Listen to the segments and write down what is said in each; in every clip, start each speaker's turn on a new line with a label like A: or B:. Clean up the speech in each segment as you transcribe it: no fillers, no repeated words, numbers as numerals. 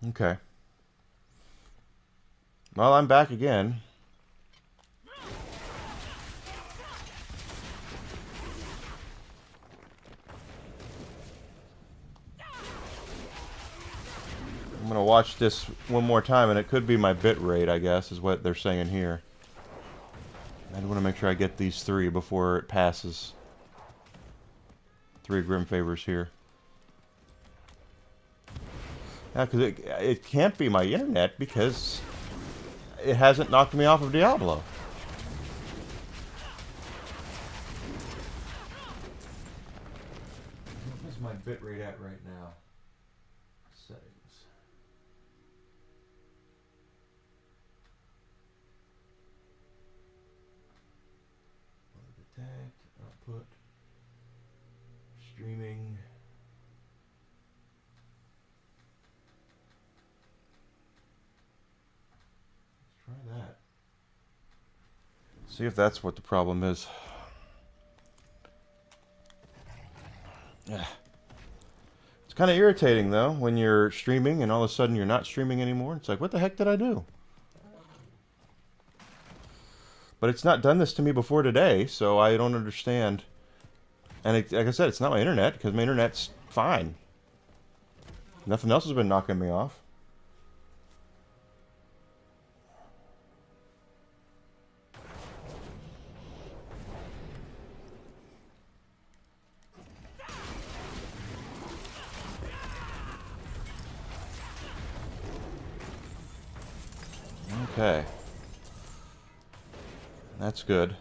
A: Okay. Well, I'm back again. I'm going to watch this one more time, and it could be my bit rate, I guess, is what they're saying here. I want to make sure I get these 3 before it passes. 3 Grim Favors here. Yeah, because it can't be my internet because it hasn't knocked me off of Diablo. What is my bitrate at right now? Settings. Detect, output, streaming. Let's try that. See if that's what the problem is. Yeah. It's kind of irritating though when you're streaming and all of a sudden you're not streaming anymore. It's like, what the heck did I do? But it's not done this to me before today, so I don't understand. And like I said, it's not my internet because my internet's fine. Nothing else has been knocking me off. Okay. That's good.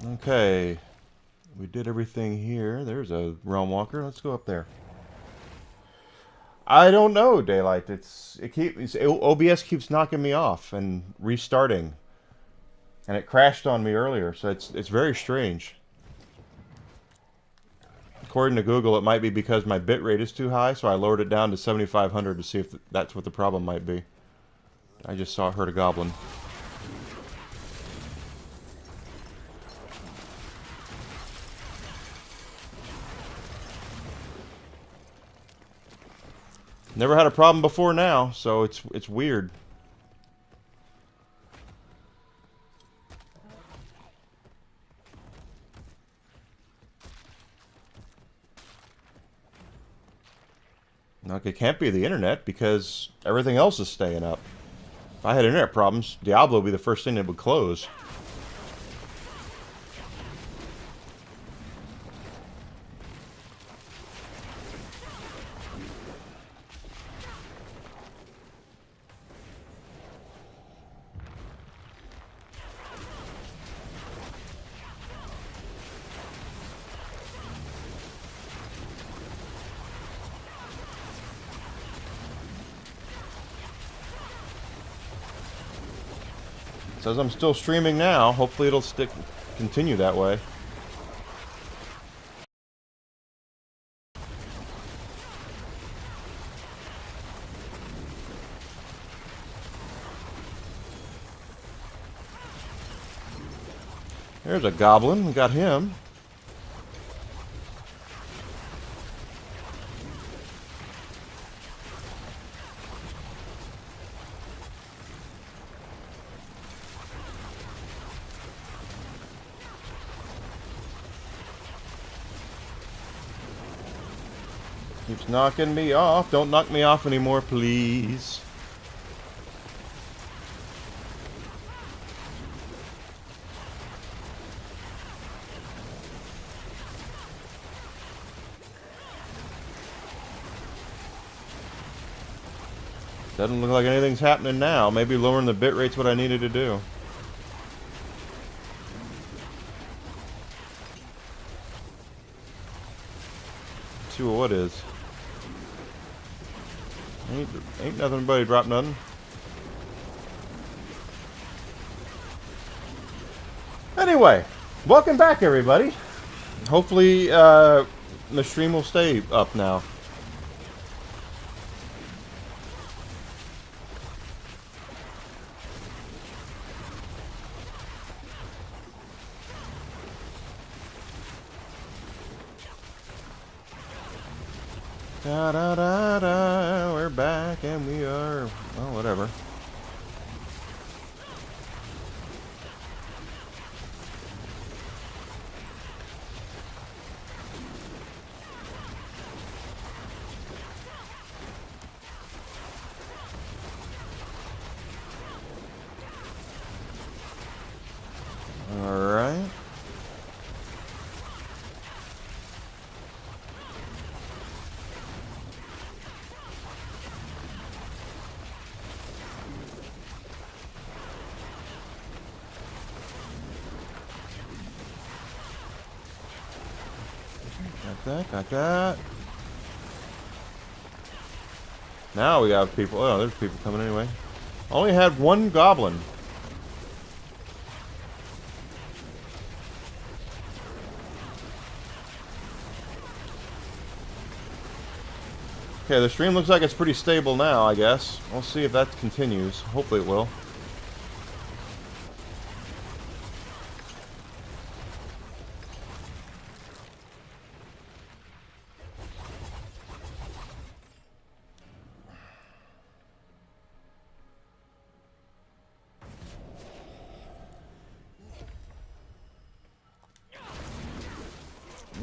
A: Okay. We did everything here. There's a Realm Walker. Let's go up there. I don't know, Daylight. OBS keeps knocking me off and restarting. And it crashed on me earlier, so it's very strange. According to Google, it might be because my bitrate is too high, so I lowered it down to 7,500 to see if that's what the problem might be. I just heard a goblin. Never had a problem before now, so it's weird. Like, it can't be the internet because everything else is staying up. If I had internet problems, Diablo would be the first thing that would close. It says I'm still streaming now. Hopefully it'll continue that way. There's a goblin. We got him. Keeps knocking me off. Don't knock me off anymore, please. Doesn't look like anything's happening now. Maybe lowering the bit rate's what I needed to do. Let's see what is. Ain't nothing but drop nothing. Anyway, welcome back everybody. Hopefully the stream will stay up now. Da da da da. We're back and we are. Well, whatever. Alright. Got that, got that. Now we have people. Oh, there's people coming anyway. Only had one goblin. Okay, the stream looks like it's pretty stable now, I guess. We'll see if that continues. Hopefully it will.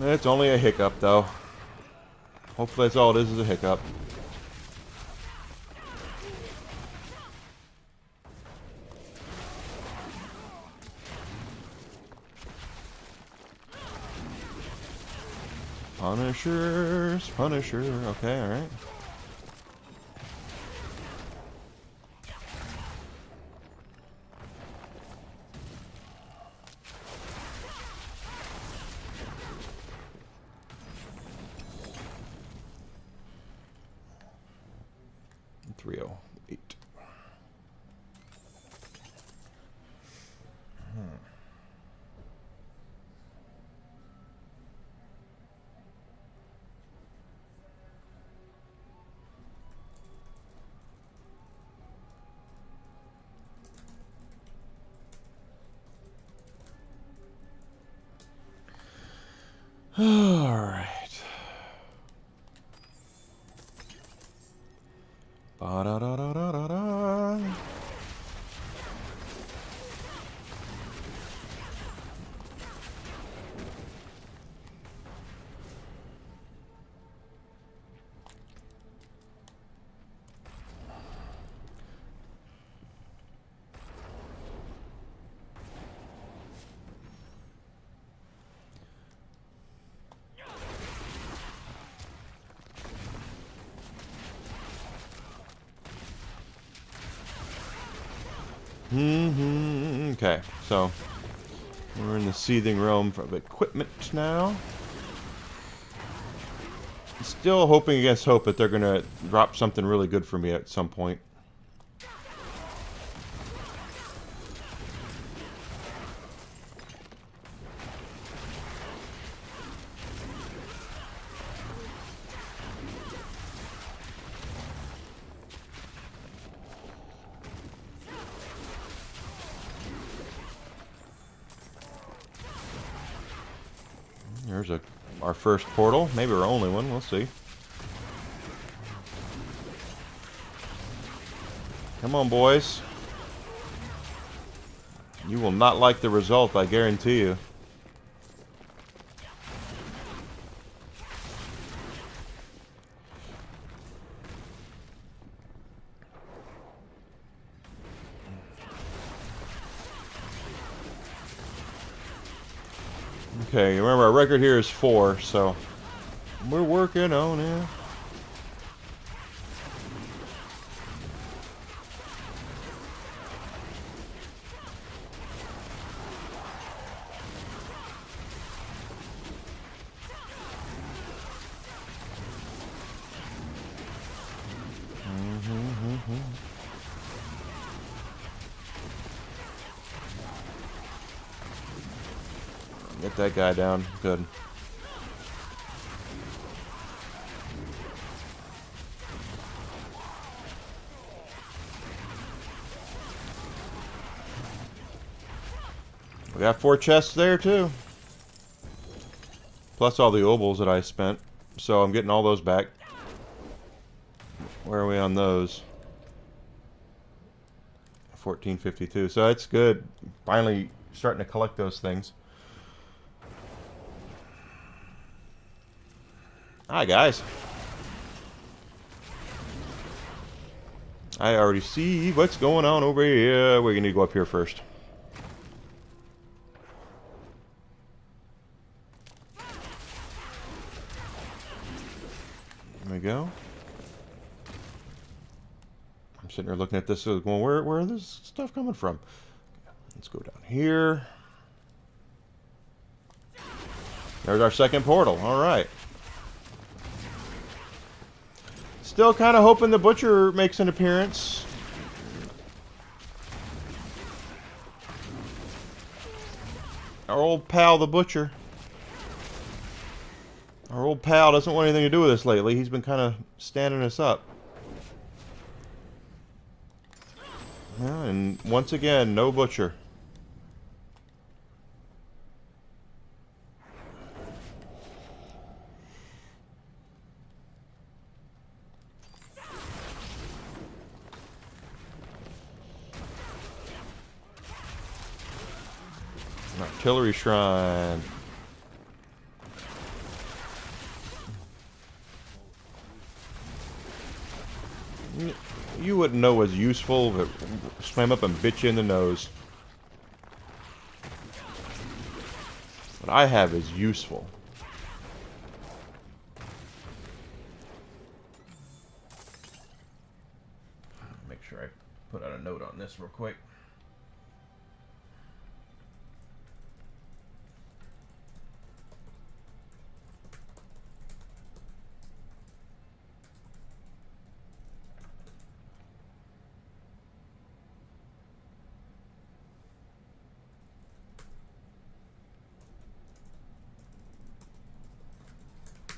A: It's only a hiccup, though. Hopefully that's all it is a hiccup. Punishers, Punisher. Okay, alright. Alright. Ba-da-da-da-da-da-da. Okay, so we're in the seething realm of equipment now. Still hoping against hope that they're gonna drop something really good for me at some point. There's our first portal, maybe our only one, we'll see. Come on, boys. You will not like the result, I guarantee you. Okay, remember our record here is 4, so we're working on it. Get that guy down. Good. We got 4 chests there too. Plus all the obols that I spent. So I'm getting all those back. Where are we on those? 1452. So that's good. Finally starting to collect those things. Hi, guys. I already see what's going on over here. We're going to go up here first. There we go. I'm sitting there looking at this, going, where is this stuff coming from? Let's go down here. There's our second portal. All right. Still kind of hoping the Butcher makes an appearance. Our old pal, the Butcher. Our old pal doesn't want anything to do with us lately. He's been kind of standing us up. Yeah, and once again, no Butcher. Artillery Shrine. You wouldn't know was useful, but swam up and bit you in the nose. What I have is useful. Make sure I put out a note on this real quick.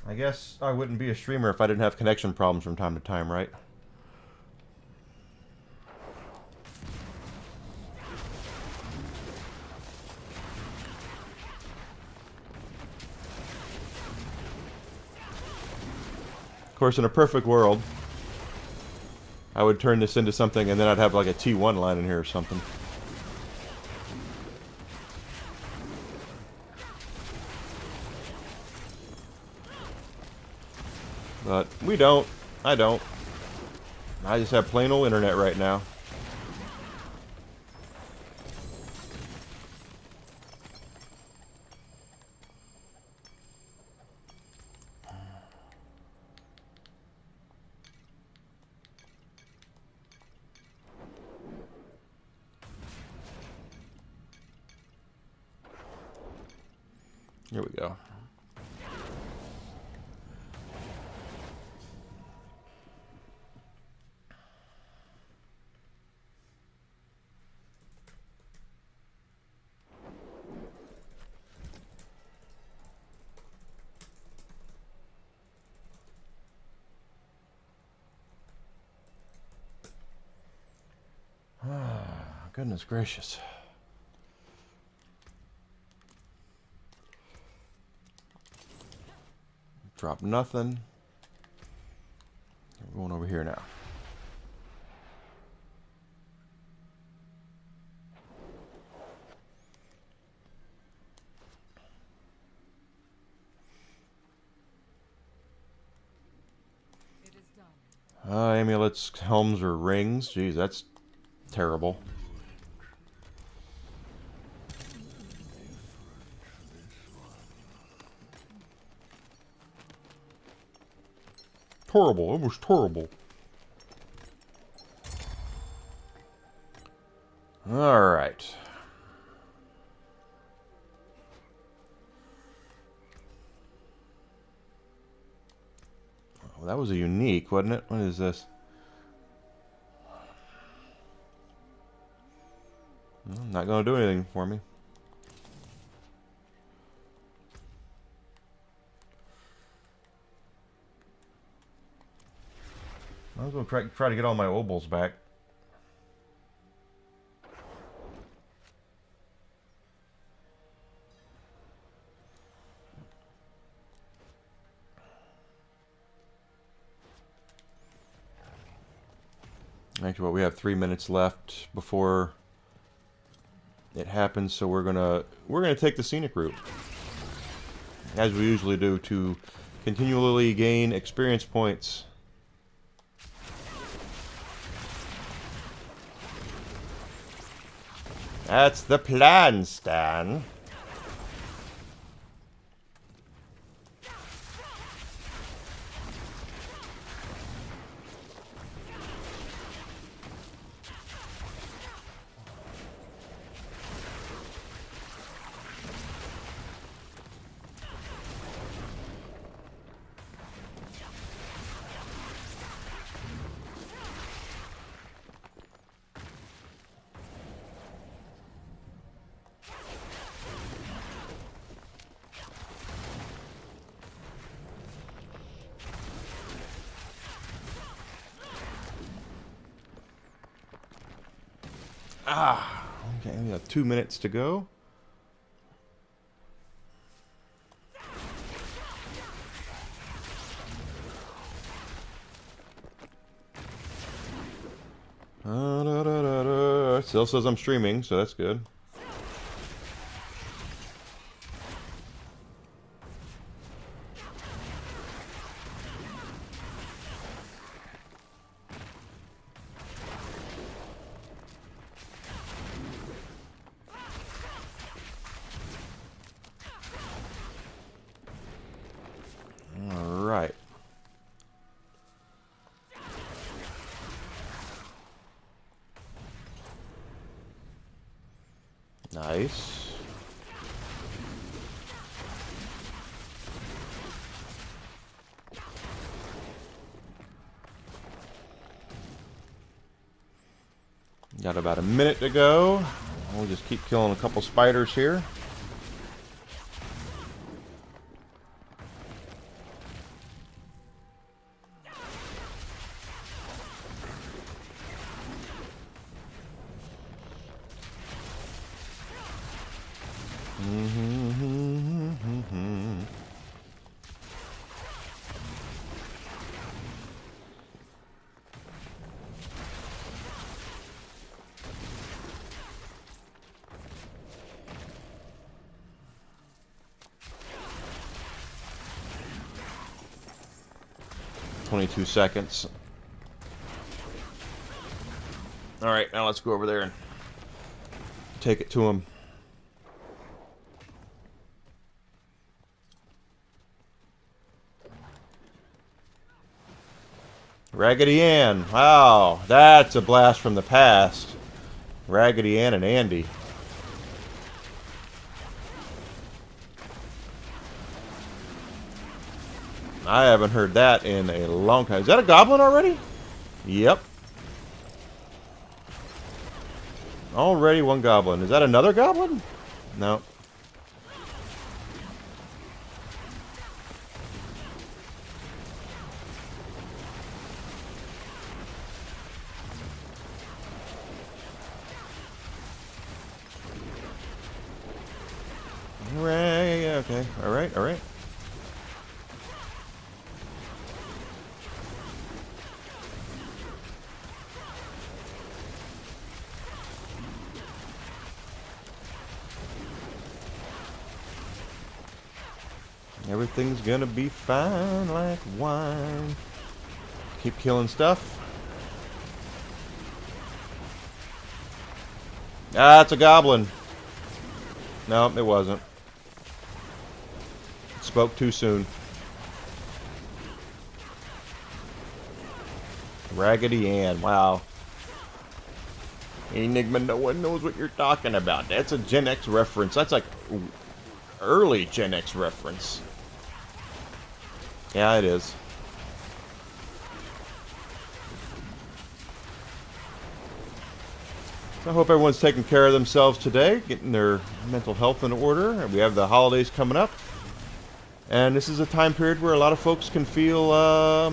A: I guess I wouldn't be a streamer if I didn't have connection problems from time to time, right? Of course, in a perfect world, I would turn this into something and then I'd have like a T1 line in here or something. But we don't. I don't. I just have plain old internet right now. Here we go. Goodness gracious. Drop nothing. We're going over here now. Amulets, helms, or rings. Jeez, that's terrible. Horrible. It was terrible. All right. Well, that was a unique, wasn't it? What is this? Well, not going to do anything for me. I was going to try to get all my obols back. Actually, well, we have 3 minutes left before it happens, so we're gonna take the scenic route, as we usually do, to continually gain experience points. That's the plan, Stan. Okay, we have 2 minutes to go. It still says I'm streaming, so that's good. Alright. Nice. Got about a minute to go. We'll just keep killing a couple spiders here. "22 seconds. Alright, now let's go over there and take it to him. Raggedy Ann. Wow, that's a blast from the past. Raggedy Ann and Andy. I haven't heard that in a long time. Is that a goblin already? Yep. Already one goblin. Is that another goblin? No. Right, okay. Alright, alright. Everything's gonna be fine like wine. Keep killing stuff. Ah, it's a goblin. No, it wasn't. Spoke too soon. Raggedy Ann, wow. Enigma, no one knows what you're talking about. That's a Gen X reference. That's like early Gen X reference. Yeah, it is. So I hope everyone's taking care of themselves today, getting their mental health in order. We have the holidays coming up. And this is a time period where a lot of folks can feel a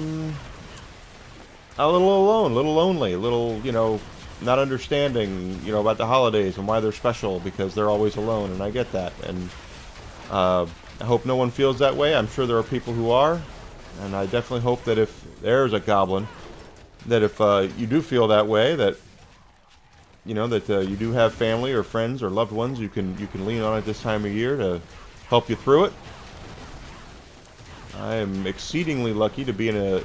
A: little alone, a little lonely, a little, you know, not understanding, you know, about the holidays and why they're special because they're always alone. And I get that. And I hope no one feels that way. I'm sure there are people who are. And I definitely hope that if there's a goblin, that if you do feel that way, that you know that you do have family or friends or loved ones you can lean on at this time of year to help you through it. I am exceedingly lucky to be in a,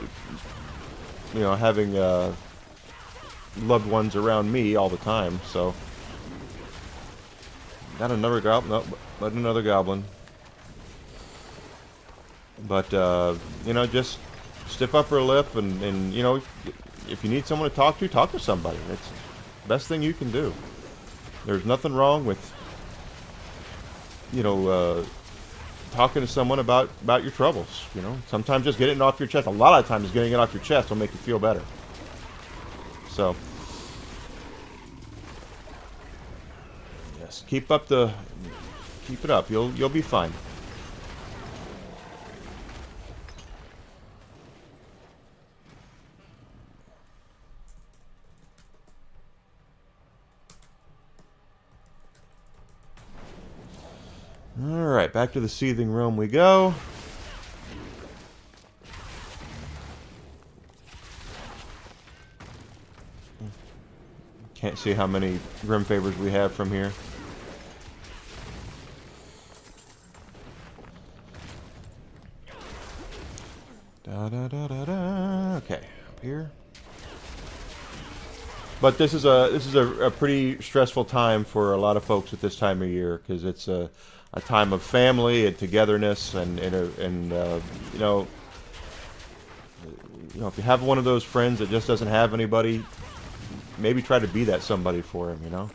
A: you know, having loved ones around me all the time. So, not another goblin, no, not another goblin. But you know, just stiff upper lip, and you know, if you need someone to talk to somebody. It's the best thing you can do. There's nothing wrong with, you know, talking to someone about your troubles. You know, sometimes just getting it off your chest. A lot of times, getting it off your chest will make you feel better. So, yes, keep it up. You'll be fine. Alright, back to the seething room we go. Can't see how many Grim Favors we have from here. Da da da da da. Okay, up here. But this is a pretty stressful time for a lot of folks at this time of year, because it's a time of family and togetherness, and you know, if you have one of those friends that just doesn't have anybody, maybe try to be that somebody for him. You know,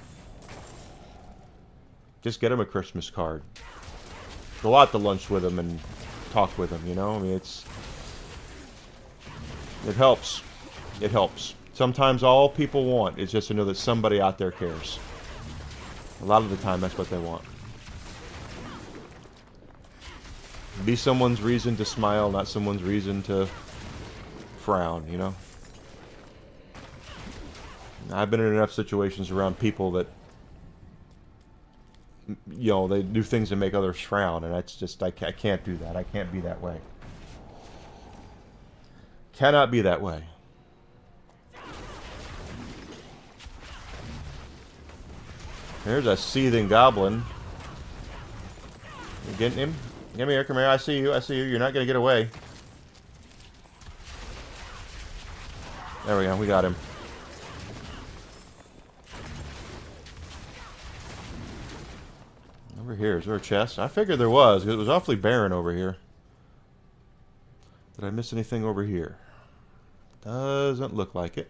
A: just get him a Christmas card. Go out to lunch with him and talk with him. You know, I mean, it helps. It helps. Sometimes all people want is just to know that somebody out there cares. A lot of the time, that's what they want. Be someone's reason to smile, not someone's reason to frown, you know? I've been in enough situations around people that, you know, they do things that make others frown, and that's just, I can't do that. I can't be that way. Cannot be that way. There's a seething goblin. You getting him? Come here, come here. I see you. I see you. You're not going to get away. There we go. We got him. Over here. Is there a chest? I figured there was, because it was awfully barren over here. Did I miss anything over here? Doesn't look like it.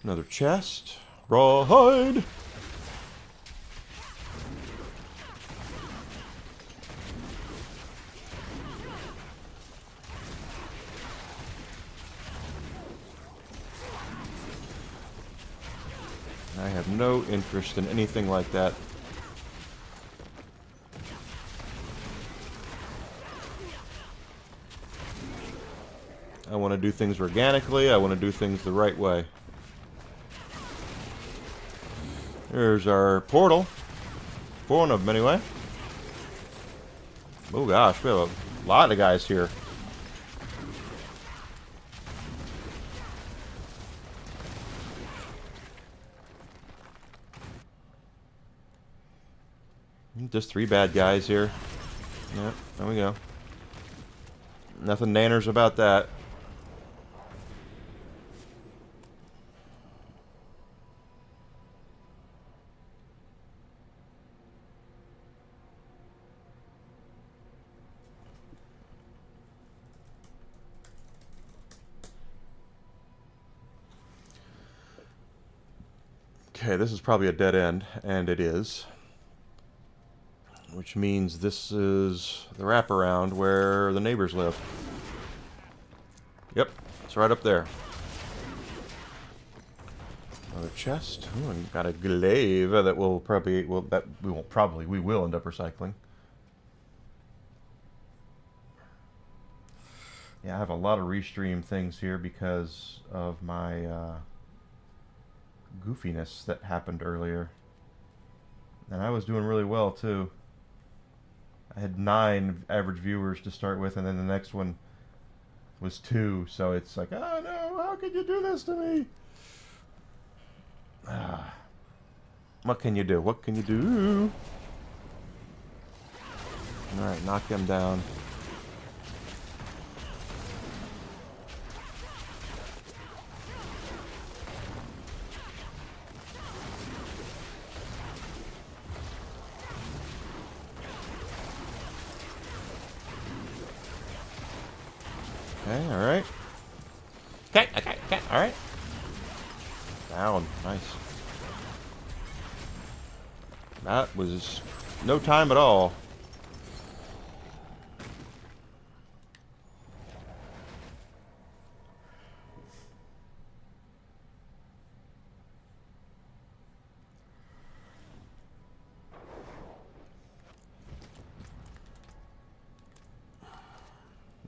A: Another chest. Rawhide! I have no interest in anything like that. I want to do things organically. I want to do things the right way. There's our portal. One of them, anyway. Oh gosh, we have a lot of guys here. Just 3 bad guys here. Yep, there we go. Nothing nanners about that. Okay, this is probably a dead end, and it is. Which means this is the wraparound where the neighbors live. Yep, it's right up there. Another chest. Ooh, and got a glaive that we'll probably, we will end up recycling. Yeah, I have a lot of restream things here because of my goofiness that happened earlier. And I was doing really well, too. I had 9 average viewers to start with, and then the next one was 2. So it's like, oh no, how could you do this to me? What can you do? What can you do? Alright, knock them down. Okay, alright. Okay, alright. Down, nice. That was no time at all.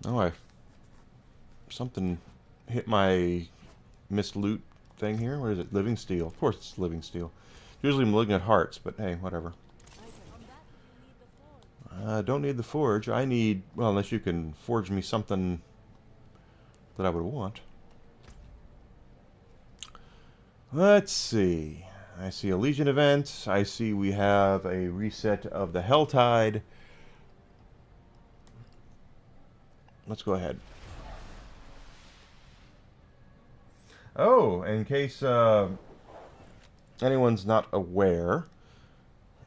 A: Oh, something hit my missed loot thing here. What is it? Living steel. Of course it's living steel. Usually malignant hearts, but hey, whatever. I don't need the forge. I need, well, unless you can forge me something that I would want. Let's see. I see a Legion event. I see we have a reset of the Helltide. Let's go ahead. Oh, in case anyone's not aware,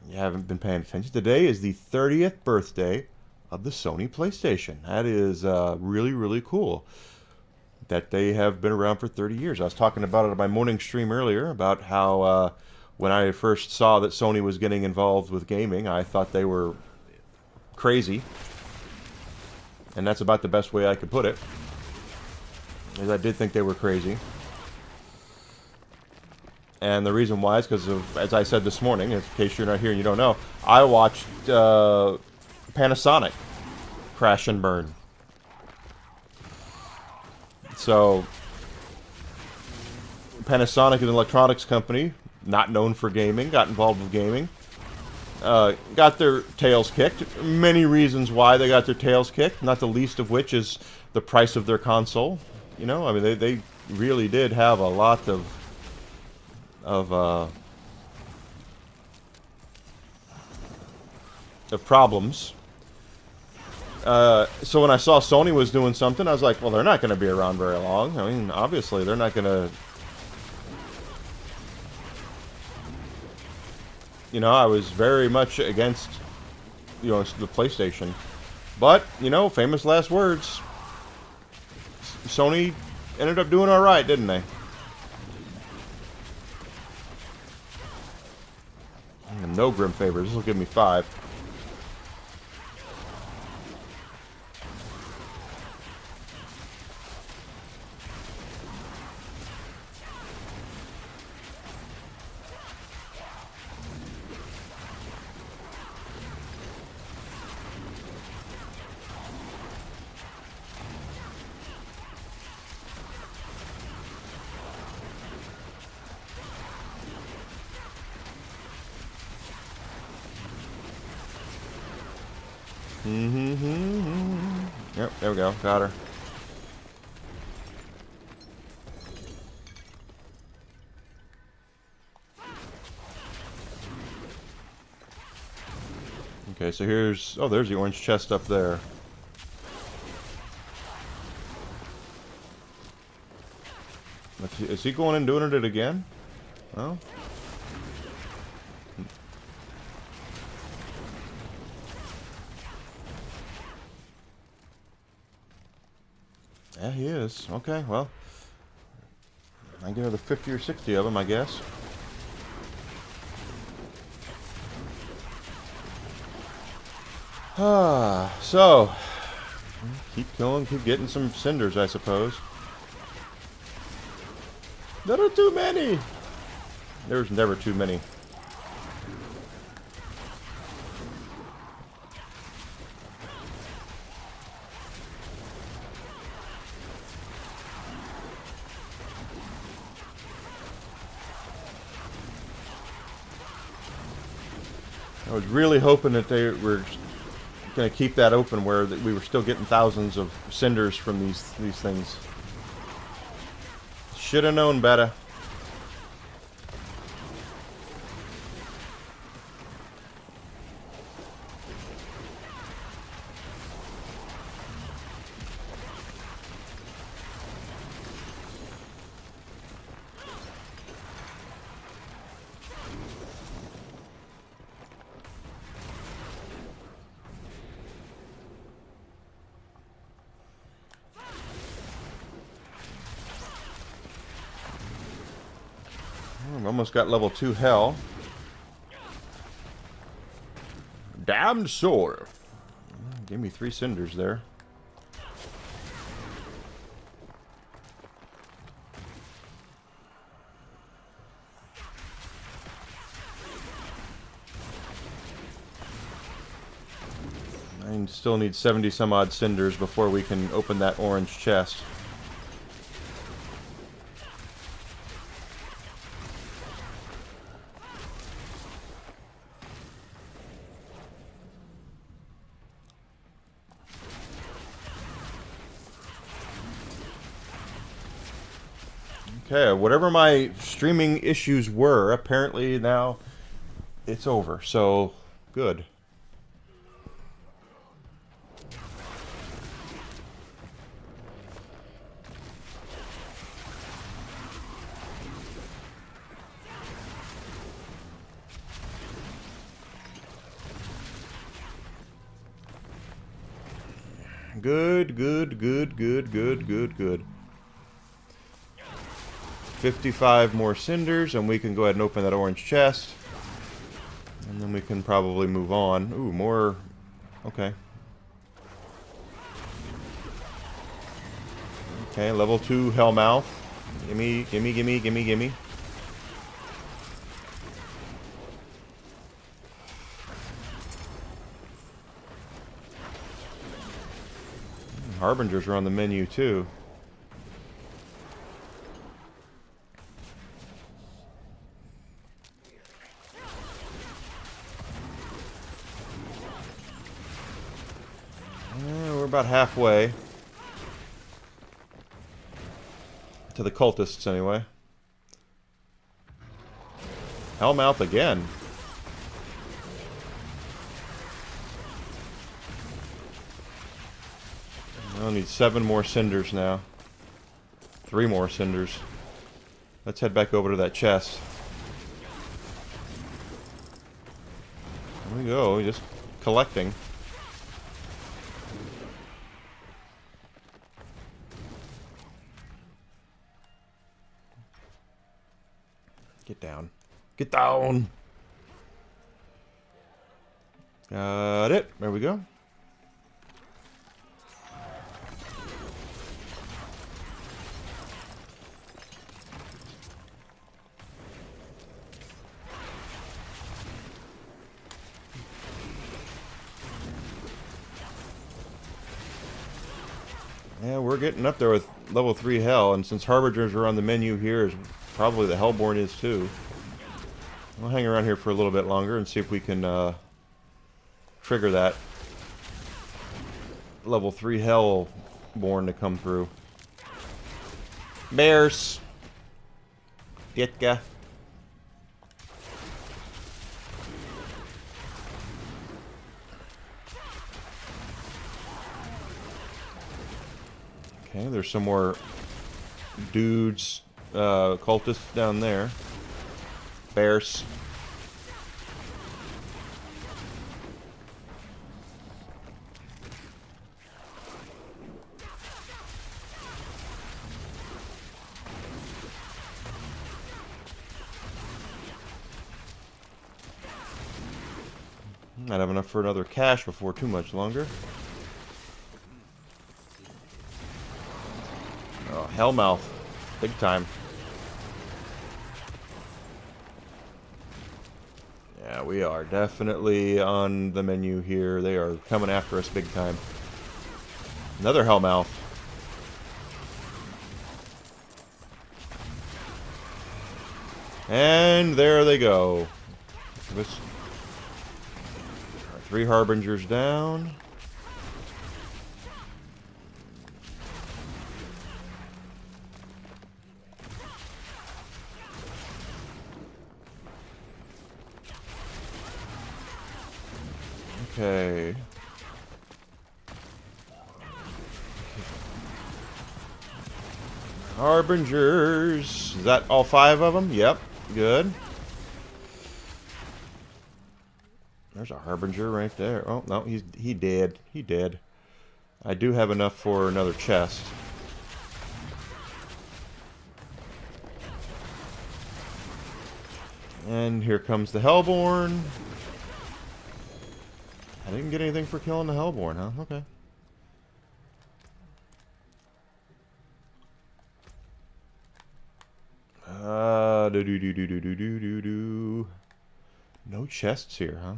A: you haven't been paying attention, today is the 30th birthday of the Sony PlayStation. That is really, really cool that they have been around for 30 years. I was talking about it on my morning stream earlier, about how when I first saw that Sony was getting involved with gaming, I thought they were crazy. And that's about the best way I could put it. Is I did think they were crazy. And the reason why is because of, as I said this morning, in case you're not here and you don't know, I watched Panasonic crash and burn. So, Panasonic is an electronics company, not known for gaming, got involved with gaming. Got their tails kicked. Many reasons why they got their tails kicked, not the least of which is the price of their console. You know, I mean, they really did have a lot of problems. So when I saw Sony was doing something, I was like, well, they're not going to be around very long. I mean, obviously, they're not going to... You know, I was very much against, you know, the PlayStation. But, you know, famous last words. Sony ended up doing alright, didn't they? No Grim Favors. This will give me 5. Yep, there we go. Got her. Okay, so here's... Oh, there's the orange chest up there. Is he going and doing it again? Well... Yeah, he is. Okay, well. I get another 50 or 60 of them, I guess. So. Keep going, keep getting some cinders, I suppose. There are too many! There's never too many. I was really hoping that they were going to keep that open where we were still getting thousands of cinders from these things. Should have known better. Almost got level 2 hell. Damned soul. Gave me 3 cinders there. I still need 70 some odd cinders before we can open that orange chest. Okay, whatever my streaming issues were, apparently now it's over, so good. Good, good, good, good, good, good, good. 55 more cinders, and we can go ahead and open that orange chest. And then we can probably move on. Ooh, more... Okay. Okay, level 2 Hellmouth. Gimme, gimme, gimme, gimme, gimme. Harbingers are on the menu, too. We're about halfway. To the cultists, anyway. Hellmouth again. I'll need 7 more cinders now. 3 more cinders. Let's head back over to that chest. There we go, just collecting. Get down. Get down! Got it. There we go. Yeah, we're getting up there with level 3 hell, and since Harbingers are on the menu here, probably the Hellborn is too. We'll hang around here for a little bit longer and see if we can trigger that level 3 Hellborn to come through. Bears! Ditka. Okay, there's some more dudes, cultists down there. Bears. Might have enough for another cache before too much longer. Oh, Hellmouth. Big time. Yeah, we are definitely on the menu here. They are coming after us big time. Another Hellmouth. And there they go. 3 Harbingers down. Okay. Harbingers. Is that all 5 of them? Yep. Good. There's a Harbinger right there. Oh, no, he dead. He dead. I do have enough for another chest. And here comes the Hellborn. I didn't get anything for killing the Hellborn, huh? Okay. Do. No chests here, huh?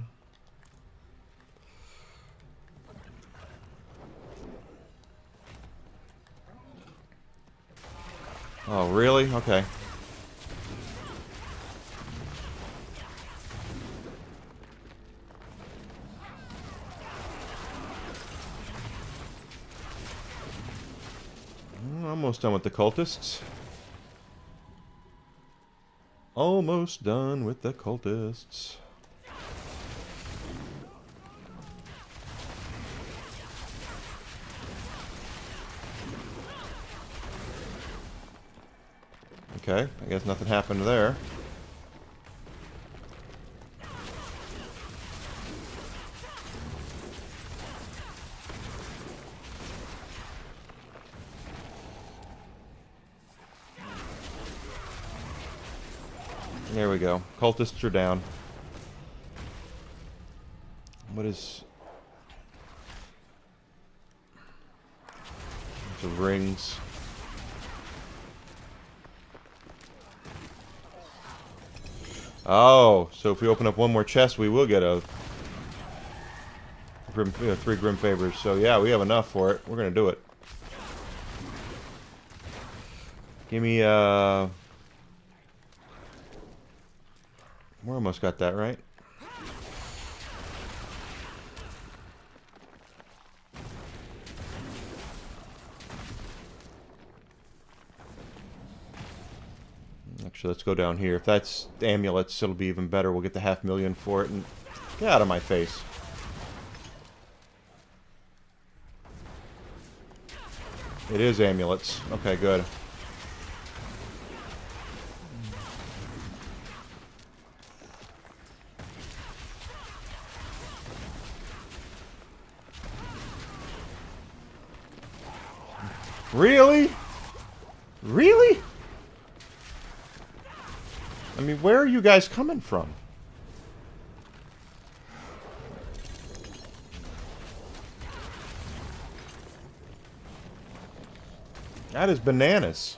A: Oh, really? Okay. Almost done with the cultists. Almost done with the cultists. Okay, I guess nothing happened there. There we go. Cultists are down. What is... the rings. Oh, so if we open up one more chest, we will get a... 3 Grim Favors. So yeah, we have enough for it. We're gonna do it. Give me, we almost got that right. Actually, let's go down here. If that's amulets, it'll be even better. We'll get the 500,000 for it. And get out of my face. It is amulets. Okay, good. Really? Really? I mean, where are you guys coming from? That is bananas.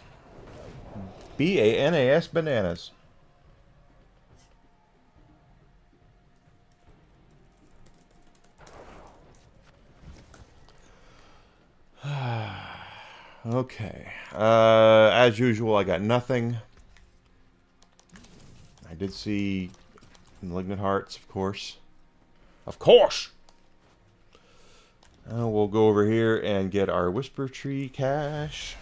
A: B-A-N-A-S, bananas. Okay. As usual, I got nothing. I did see Malignant Hearts, of course. Of course! We'll go over here and get our Whisper Tree cache.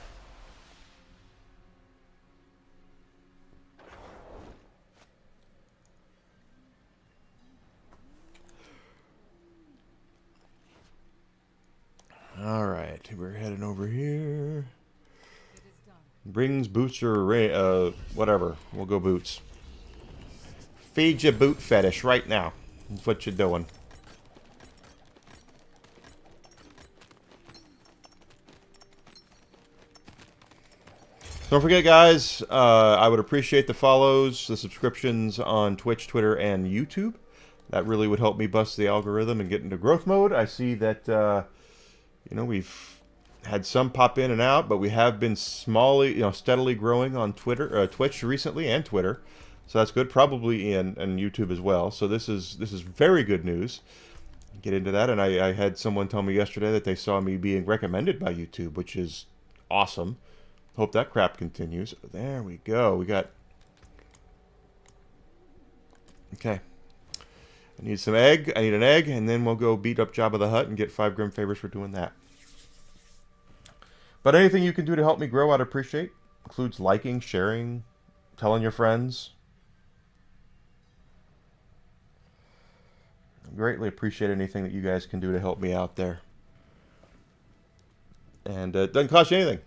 A: Alright, we're heading over here. Brings boots or whatever. We'll go boots. Feed your boot fetish right now. That's what you're doing. Don't forget, guys, I would appreciate the follows, the subscriptions on Twitch, Twitter, and YouTube. That really would help me bust the algorithm and get into growth mode. I see that, you know, we've had some pop in and out, but we have been steadily growing on Twitch recently, and Twitter. So that's good. Probably in YouTube as well. So this is very good news. Get into that. And I had someone tell me yesterday that they saw me being recommended by YouTube, which is awesome. Hope that crap continues. There we go. We got... Okay. I need some egg. I need an egg, and then we'll go beat up Jabba the Hutt and get 5 Grim Favors for doing that. But anything you can do to help me grow, I'd appreciate. Includes liking, sharing, telling your friends. I greatly appreciate anything that you guys can do to help me out there. And it doesn't cost you anything.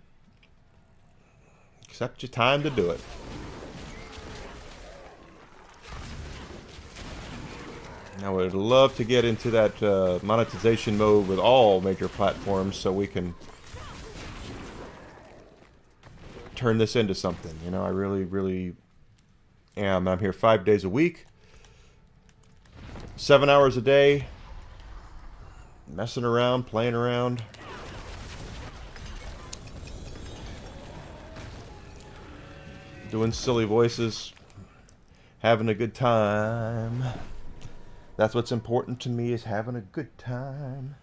A: Except your time to do it. I would love to get into that monetization mode with all major platforms so we can turn this into something. You know, I really, really am. I'm here 5 days a week, 7 hours a day, messing around, playing around. Doing silly voices, having a good time. That's what's important to me, is having a good time.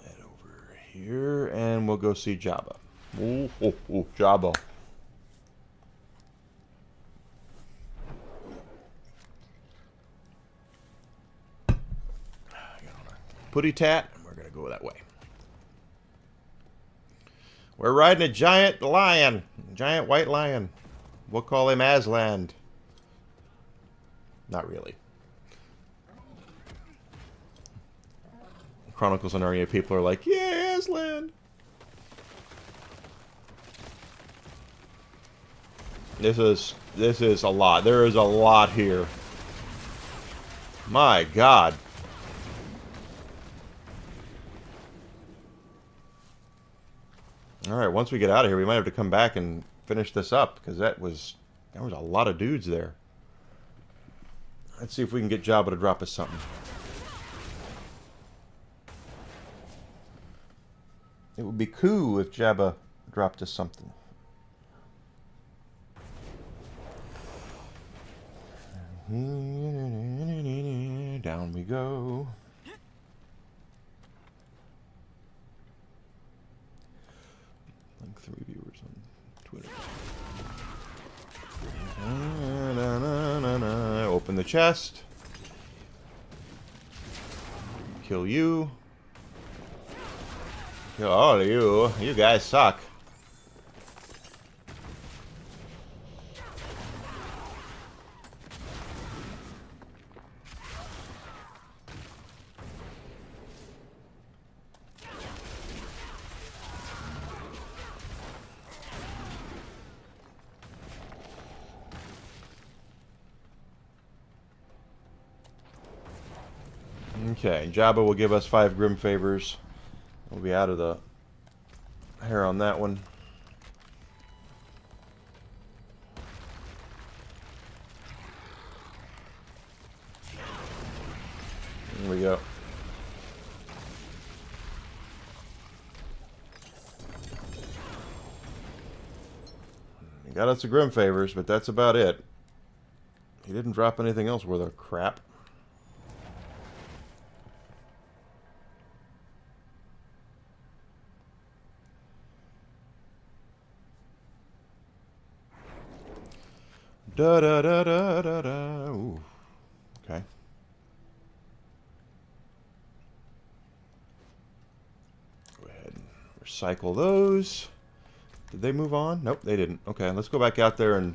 A: Head over here, and we'll go see Jabba. Ooh, Jabba. Putty tat, and we're going to go that way. We're riding a giant lion. Giant white lion. We'll call him Aslan. Not really. Chronicles of Narnia people are like, yeah, Aslan. This is a lot. There is a lot here. My God. Alright, once we get out of here, we might have to come back and finish this up, because there was a lot of dudes there. Let's see if we can get Jabba to drop us something. It would be cool if Jabba dropped us something. Down we go. Like 3 viewers on Twitter. Open the chest. Kill you. Kill all of you. You guys suck. Okay, Jabba will give us 5 Grim Favors. We'll be out of the hair on that one. Here we go. He got us the Grim Favors, but that's about it. He didn't drop anything else worth of crap. Da da da da da da. Ooh. Okay. Go ahead and recycle those. Did they move on? Nope, they didn't. Okay, let's go back out there and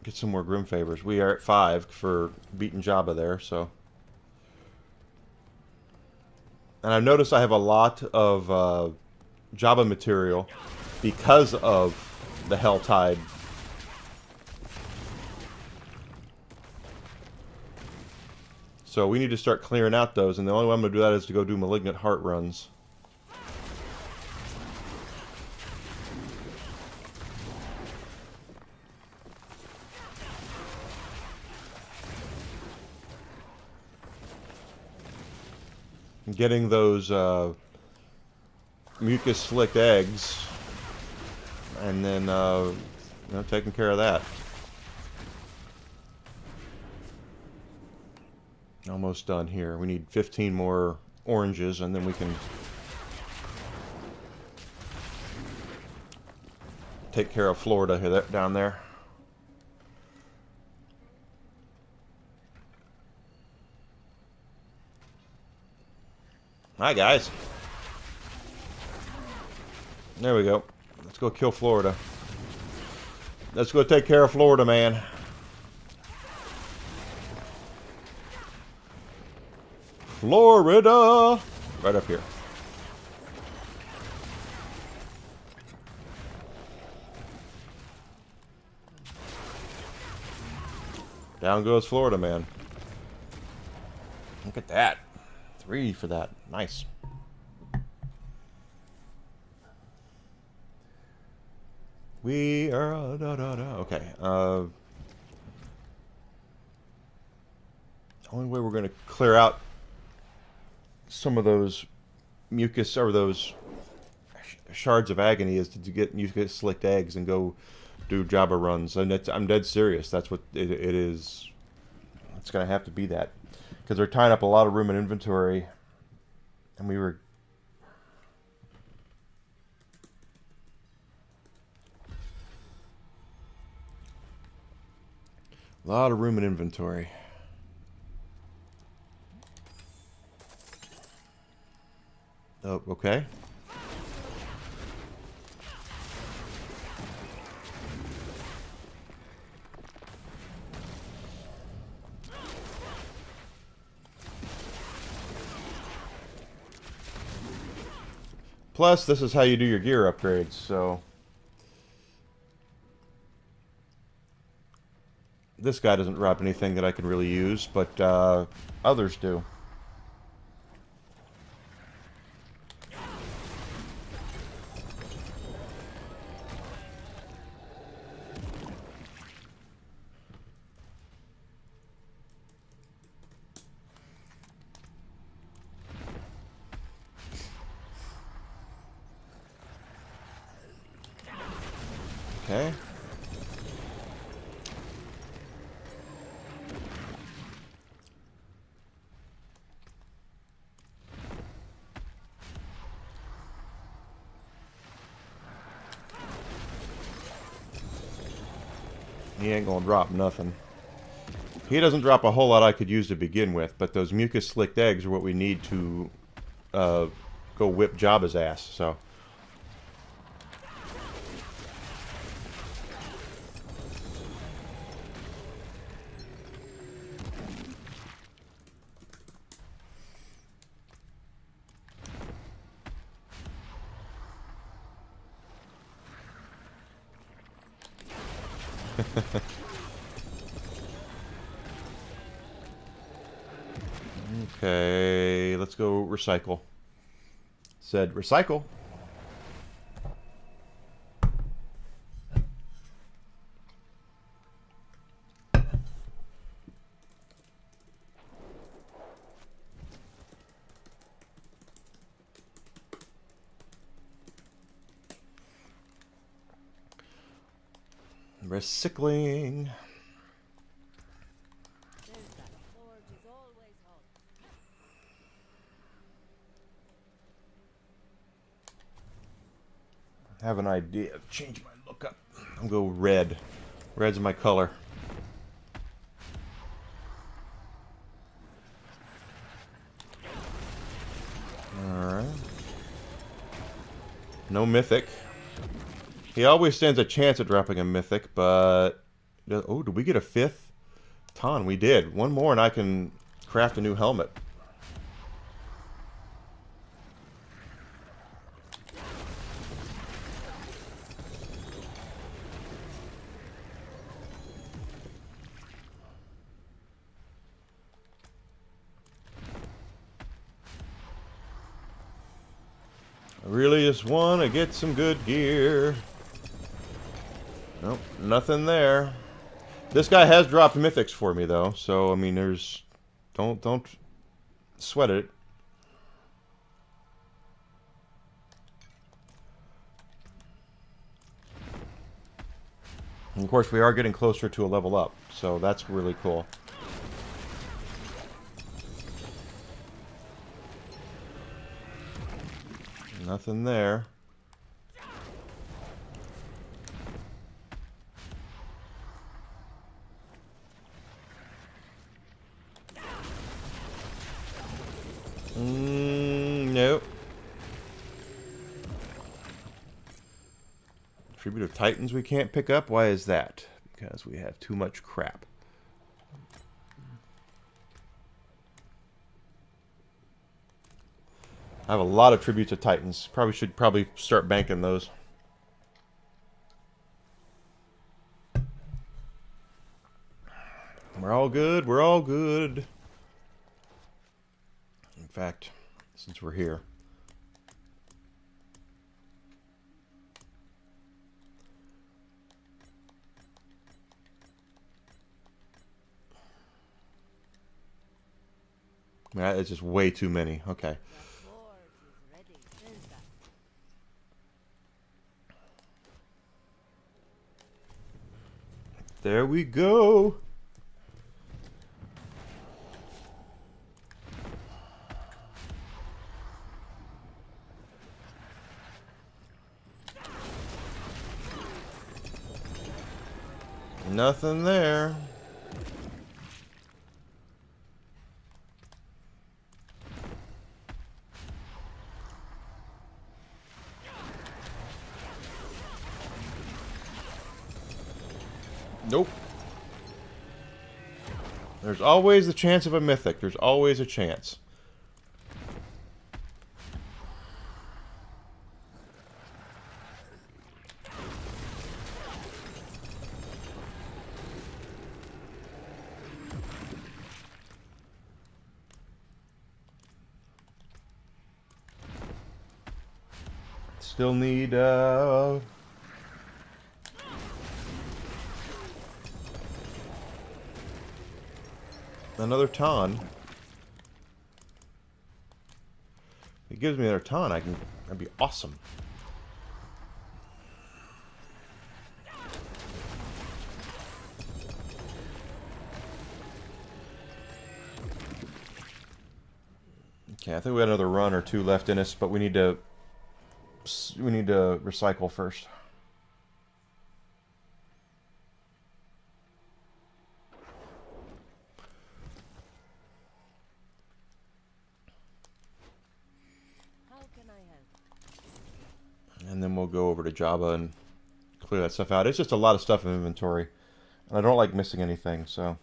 A: get some more Grim Favors. We are at 5 for beating Jabba there, so. And I've noticed I have a lot of Jabba material because of the Helltide. So we need to start clearing out those, and the only way I'm going to do that is to go do Malignant Heart runs. Getting those mucus slicked eggs, and then you know, taking care of that. Almost done here. We need 15 more oranges, and then we can take care of Florida here, down there. Hi, guys. There we go. Let's go kill Florida. Let's go take care of Florida, man. Florida! Right up here. Down goes Florida, man. Look at that. 3 for that. Nice. We are... Okay. Only way we're going to clear out some of those mucus, or those shards of agony, is to get mucus slicked eggs and go do Jabba runs. And I'm dead serious. That's what it is. It's going to have to be that. Because they're tying up a lot of room in inventory. And we were... A lot of room in inventory. Oh, okay. Plus, this is how you do your gear upgrades, so... This guy doesn't drop anything that I can really use, but others do. Okay. He ain't gonna drop nothing. He doesn't drop a whole lot I could use to begin with, but those mucus slicked eggs are what we need to go whip Jabba's ass, so... Okay, let's go recycle. Said recycle. Recycling. I have an idea of changing my look up. I'm gonna go red. Red's my color. Alright. No mythic. He always stands a chance at dropping a mythic, but... Oh, did we get a 5th? Ton, we did. One more and I can craft a new helmet. I really just want to get some good gear. Nope, nothing there. This guy has dropped mythics for me though, so I mean, there's don't sweat it. And of course, we are getting closer to a level up, so that's really cool. Nothing there. Nope. Tribute of Titans we can't pick up? Why is that? Because we have too much crap. I have a lot of Tributes of Titans. Should start banking those. We're all good. We're all good. In fact, since we're here. It's just way too many. Okay. There we go. Nothing there. Nope. There's always the chance of a mythic. There's always a chance. Still need another Ton. If it gives me another Ton, that'd be awesome. Okay, I think we had another run or two left in us, but we need to recycle first. And then we'll go over to Java and clear that stuff out. It's just a lot of stuff in inventory. And I don't like missing anything, so.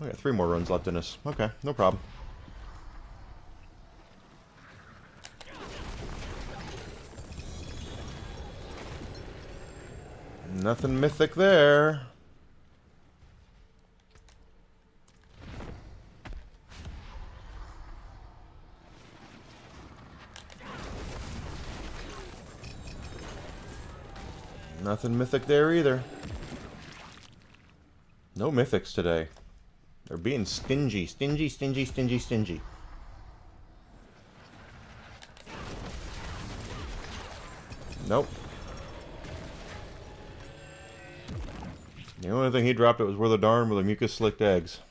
A: We got 3 more runs left in us. Okay, no problem. Nothing mythic there. Nothing mythic there either. No mythics today. They're being stingy. Stingy, stingy, stingy, stingy. Nope. The only thing he dropped it was worth a darn with the mucus slicked eggs.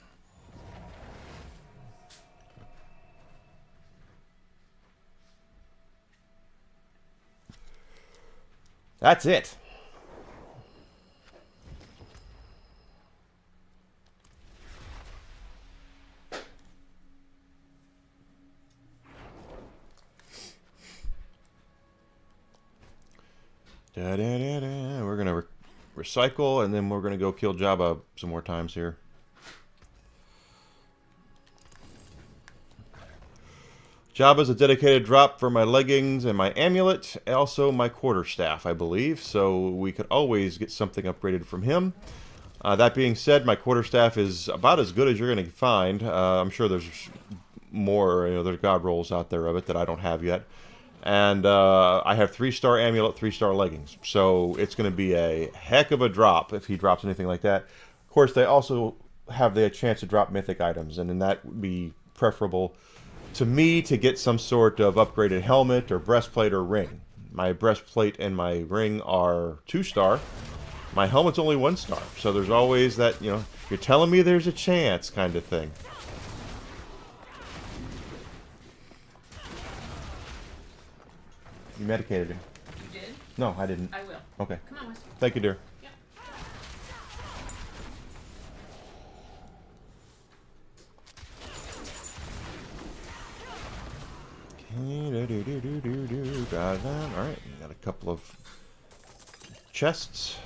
A: That's it. We're going to recycle, and then we're going to go kill Jabba some more times here. Jabba's a dedicated drop for my leggings and my amulet, also my quarterstaff, I believe, so we could always get something upgraded from him. That being said, my quarterstaff is about as good as you're going to find. I'm sure there's more, there's god rolls out there of it that I don't have yet. And I have 3-star amulet, 3-star leggings. So it's going to be a heck of a drop if he drops anything like that. Of course, they also have the chance to drop mythic items, and then that would be preferable to me to get some sort of upgraded helmet or breastplate or ring. My breastplate and my ring are 2-star. My helmet's only 1-star. So there's always that, you're telling me there's a chance kind of thing. You medicated him.
B: You did?
A: No, I didn't.
B: I will.
A: Okay.
B: Come on, Wes.
A: Thank you, dear.
B: Yep.
A: Got that. Alright, got a couple of chests.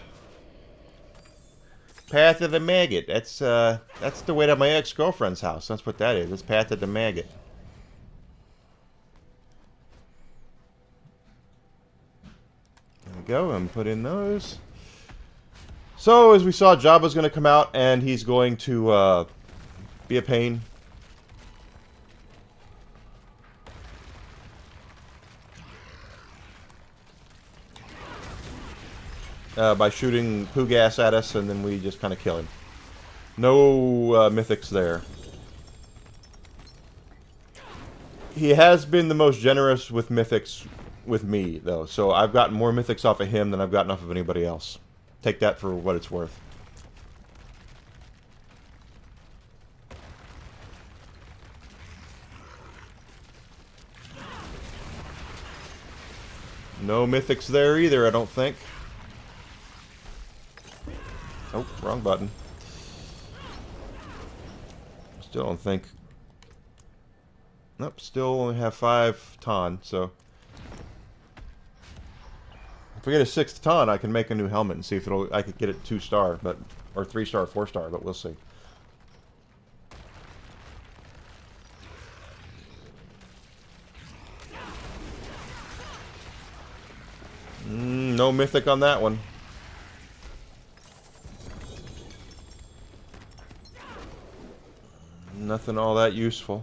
A: Path of the Maggot. That's the way to my ex-girlfriend's house. That's what that is. It's Path of the Maggot. There we go, and put in those. So, as we saw, Jabba's going to come out, and he's going to be a pain. By shooting poo gas at us, and then we just kind of kill him. No mythics there. He has been the most generous with mythics with me, though. So I've gotten more mythics off of him than I've gotten off of anybody else. Take that for what it's worth. No mythics there either, I don't think. Oh, wrong button. Still don't think. Nope, still only have 5 ton, so. If we get a 6th ton, I can make a new helmet and see if I could get it 2-star, but or 3-star, 4-star, but we'll see. No mythic on that one. Nothing all that useful.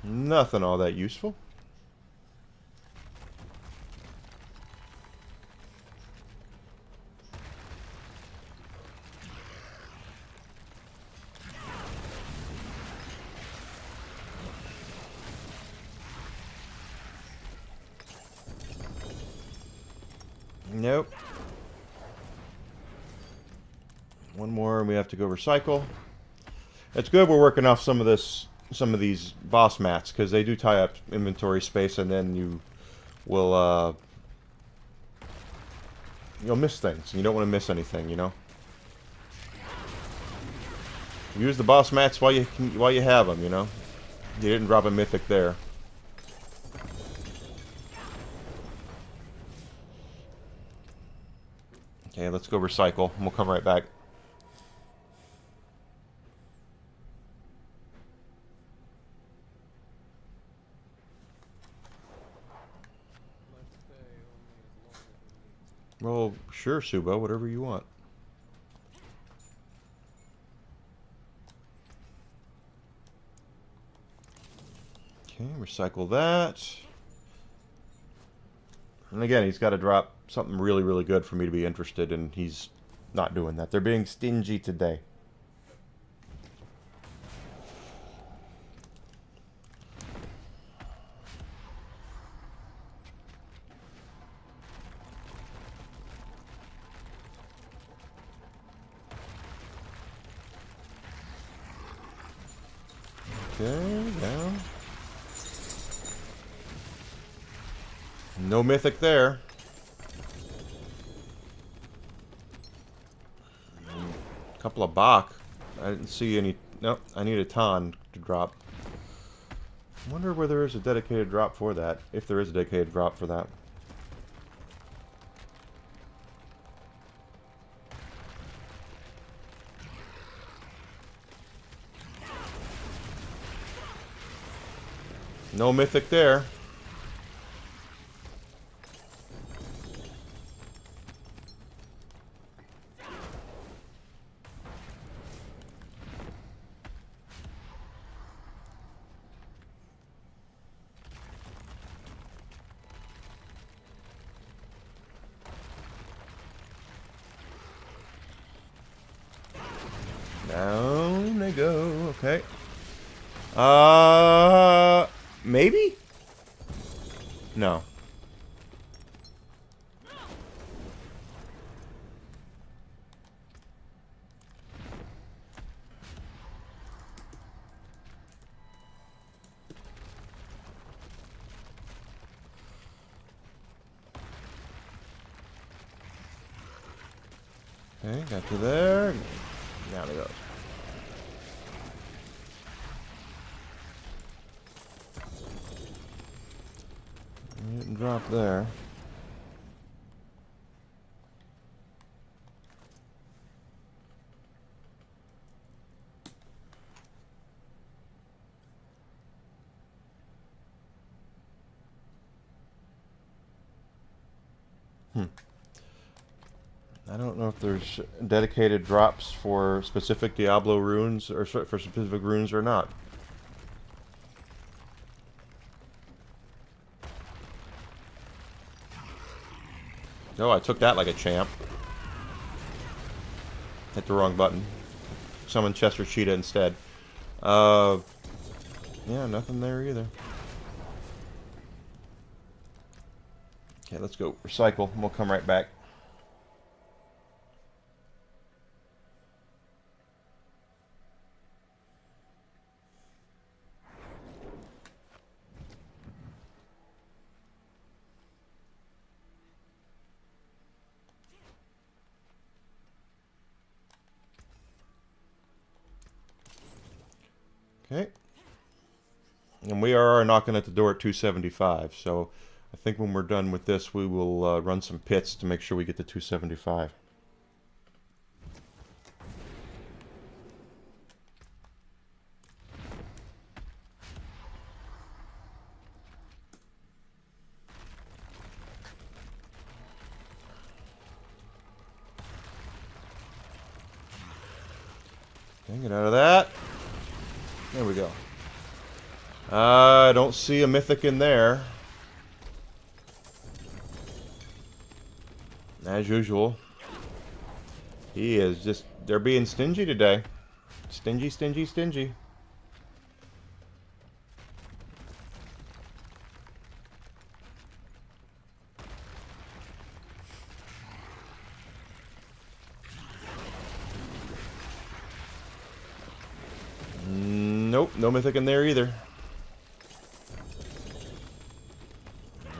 A: Nothing all that useful. Nope. One more and we have to go recycle. It's good we're working off some of these boss mats, because they do tie up inventory space, and then you will you'll miss things. You don't want to miss anything, you know. Use the boss mats while you have them, you know. You didn't drop a mythic there. Okay, let's go recycle, and we'll come right back. Well, sure, Subo, whatever you want. Okay, recycle that. And again, he's got to drop something really, really good for me to be interested, and he's not doing that. They're being stingy today. Okay, down. No mythic there. A couple of Bach. I didn't see any. Nope, I need a ton to drop. I wonder where there is a dedicated drop for that. If there is a dedicated drop for that. No mythic there. Down they go. Okay. Maybe? No. Okay, got to there. Down it goes. Didn't drop there. I don't know if there's dedicated drops for specific Diablo runes or for specific runes or not. No, I took that like a champ. Hit the wrong button. Summon Chester Cheetah instead. Yeah, nothing there either. Okay, let's go recycle and we'll come right back. Okay. And we are knocking at the door at 275, so I think when we're done with this, we will run some pits to make sure we get to 275. Okay, get out of that. There we go. I don't see a mythic in there. As usual. He is just... They're being stingy today. Stingy, stingy, stingy. Nope, no mythic in there either.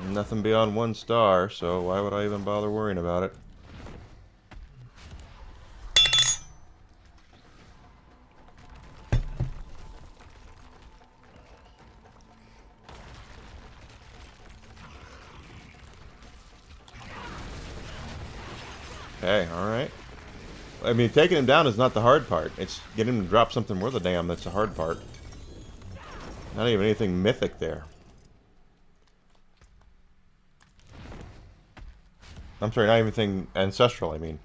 A: Nothing beyond 1 star, so why would I even bother worrying about it? Okay, alright. I mean, taking him down is not the hard part. It's getting him to drop something worth a damn that's the hard part. Not even anything mythic there. I'm sorry, not even anything ancestral, I mean.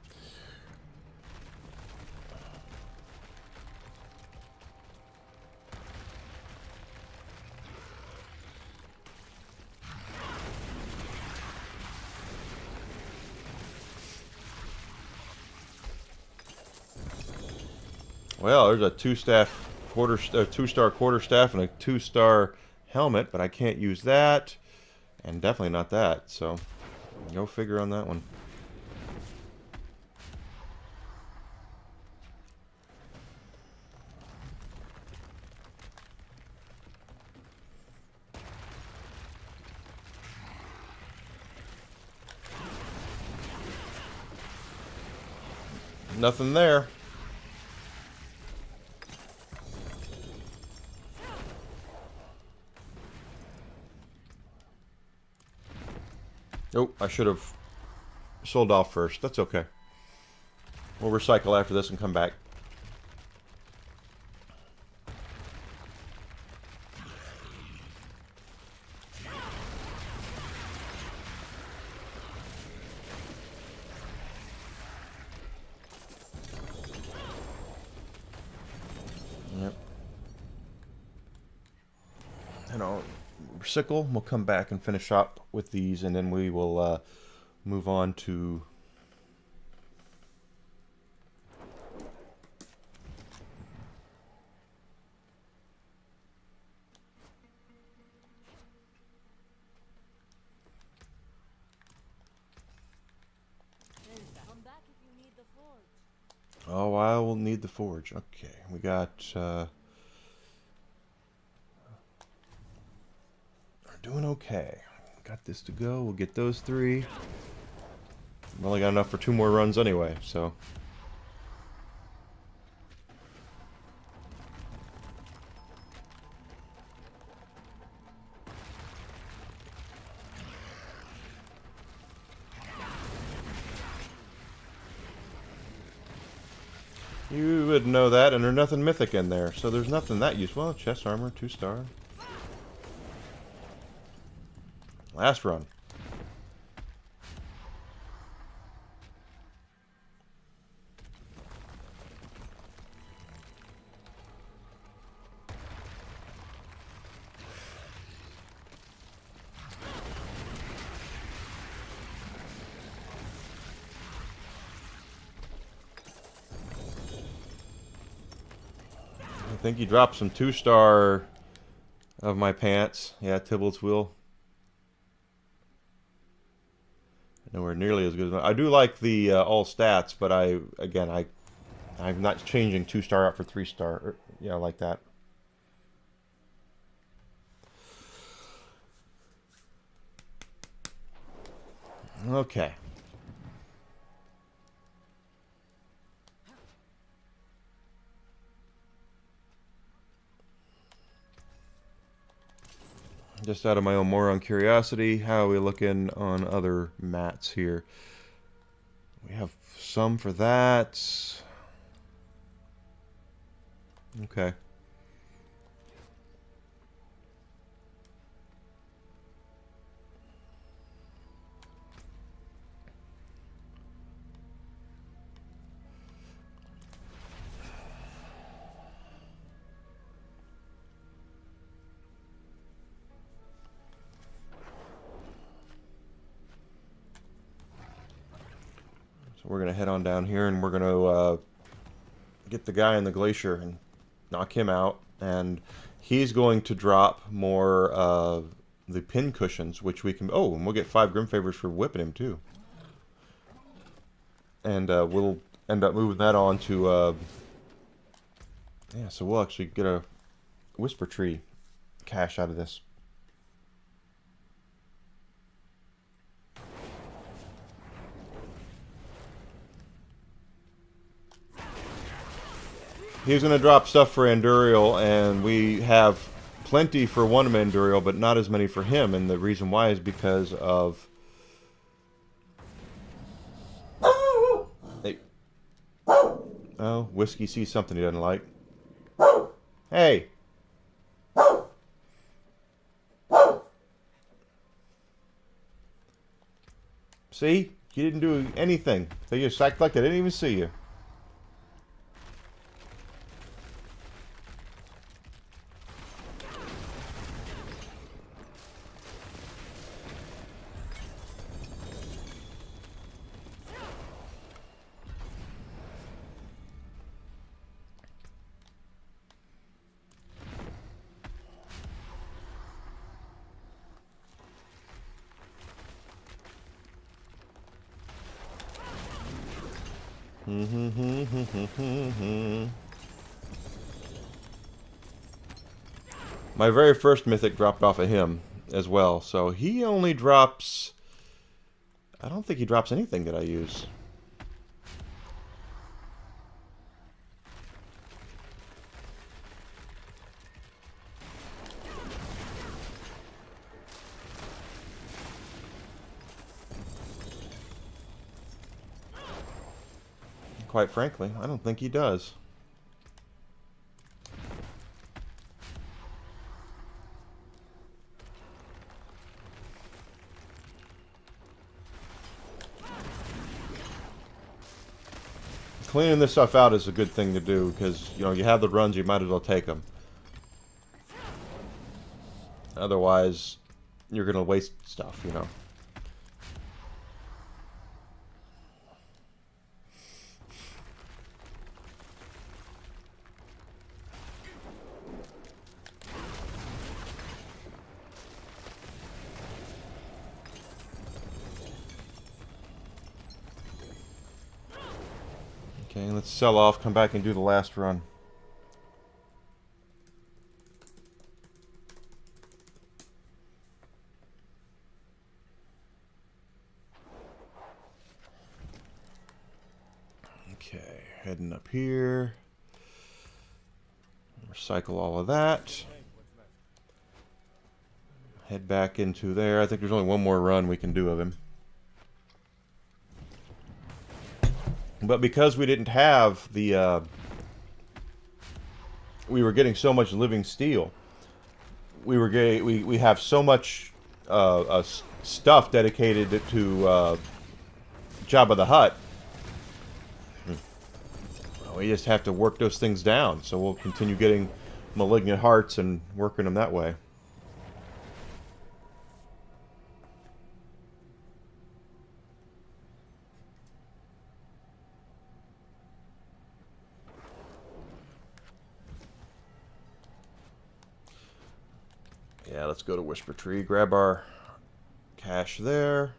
A: Well, there's a 2-star quarterstaff and a 2-star helmet, but I can't use that, and definitely not that. So, go figure on that one. Nothing there. Nope, I should have sold off first. That's okay. We'll recycle after this and come back. Yep. And I'll recycle. We'll come back and finish up with these, and then we will move on to oh, I will need the forge. Okay, we got we're doing okay. Got this to go. We'll get those 3. We've only got enough for 2 more runs anyway, so You would know that, and there's nothing mythic in there, so there's nothing that useful. Well, chest armor, 2-star. Last run. I think he dropped some 2-star of my pants. Yeah, Tybalt's Wheel. Nowhere nearly as good as I do like the all stats, but I'm not changing 2-star out for 3-star, or, like that. Okay. Just out of my own moron curiosity, how are we looking on other mats here? We have some for that. Okay. So we're going to head on down here, and we're going to get the guy in the glacier and knock him out. And he's going to drop more of the pin cushions, which we can... Oh, and we'll get 5 Grim Favors for whipping him, too. And we'll end up moving that on to... yeah, so we'll actually get a Whisper Tree cash out of this. He's going to drop stuff for Anduriel, and we have plenty for one Anduriel, but not as many for him. And the reason why is because of... Hey. Oh, Whiskey sees something he doesn't like. Hey! See? You didn't do anything. They just act like they didn't even see you. My very first mythic dropped off of him as well, so he only drops... I don't think he drops anything that I use. Quite frankly, I don't think he does. Cleaning this stuff out is a good thing to do, because, you have the runs, you might as well take them. Otherwise, you're going to waste stuff, Okay, let's sell off, come back and do the last run. Okay, heading up here. Recycle all of that. Head back into there. I think there's only one more run we can do of him. But because we didn't have the we were getting so much living steel. We have so much stuff dedicated to Jabba the Hutt. Well, we just have to work those things down. So we'll continue getting malignant hearts and working them that way. Yeah, let's go to Whisper Tree, grab our cash there.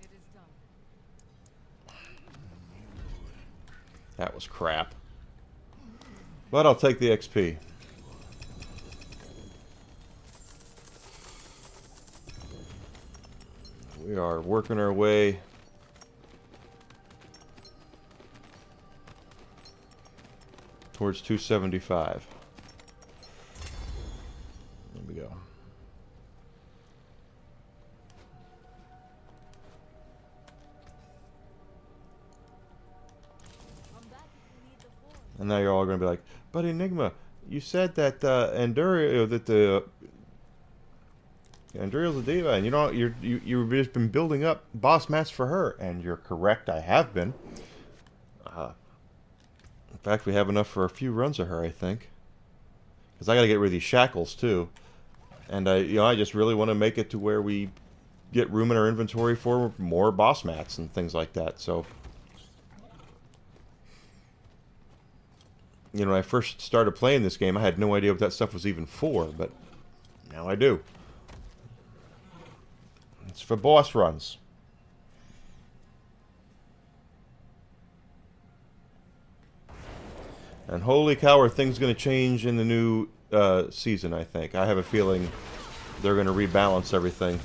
B: It is done.
A: That was crap. But I'll take the XP. We are working our way towards 275. There we go. And now you're all going to be like, but Enigma, you said that Andurio, that the Andrea's a diva, and you've just been building up boss mats for her, and you're correct. I have been. In fact, we have enough for a few runs of her, I think. Because I got to get rid of these shackles too, and I just really want to make it to where we get room in our inventory for more boss mats and things like that. So, when I first started playing this game, I had no idea what that stuff was even for, but now I do. It's for boss runs. And holy cow, are things going to change in the new season, I think. I have a feeling they're going to rebalance everything.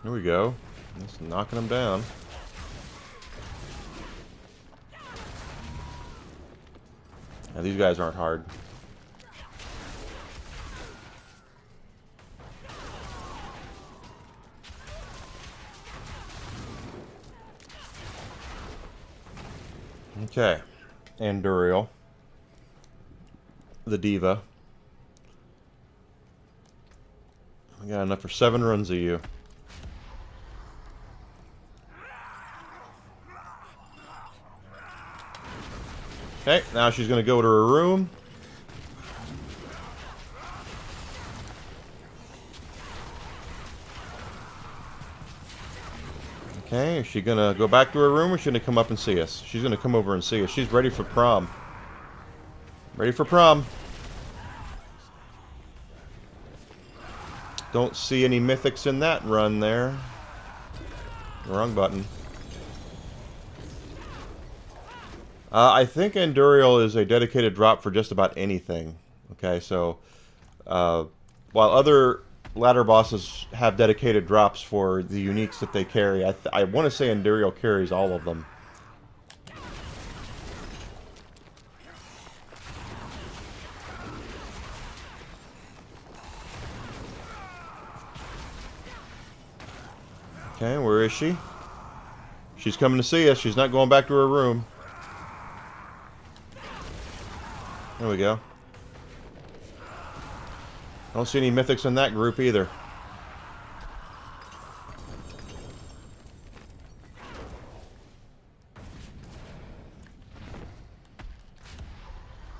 A: Here we go. Just knocking them down. Now, these guys aren't hard. Okay. Anduriel. The diva. I got enough for 7 runs of you. Okay, now she's going to go to her room. Okay, is she going to go back to her room, or is she going to come up and see us? She's going to come over and see us. She's ready for prom. Ready for prom. Don't see any mythics in that run there. Wrong button. I think Anduriel is a dedicated drop for just about anything. Okay, so while other ladder bosses have dedicated drops for the uniques that they carry, I want to say Anduriel carries all of them. Okay, where is she? She's coming to see us. She's not going back to her room. There we go. I don't see any mythics in that group either.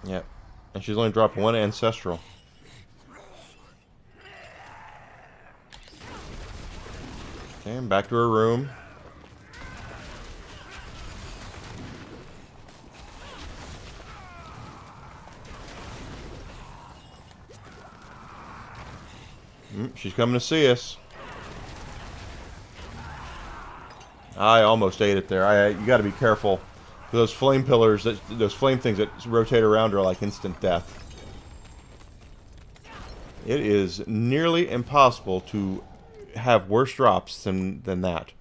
A: Yep. And she's only dropped 1 ancestral. Okay, I'm back to her room. She's coming to see us. I almost ate it there. You got to be careful. Those flame pillars, those flame things that rotate around are like instant death. It is nearly impossible to have worse drops than that.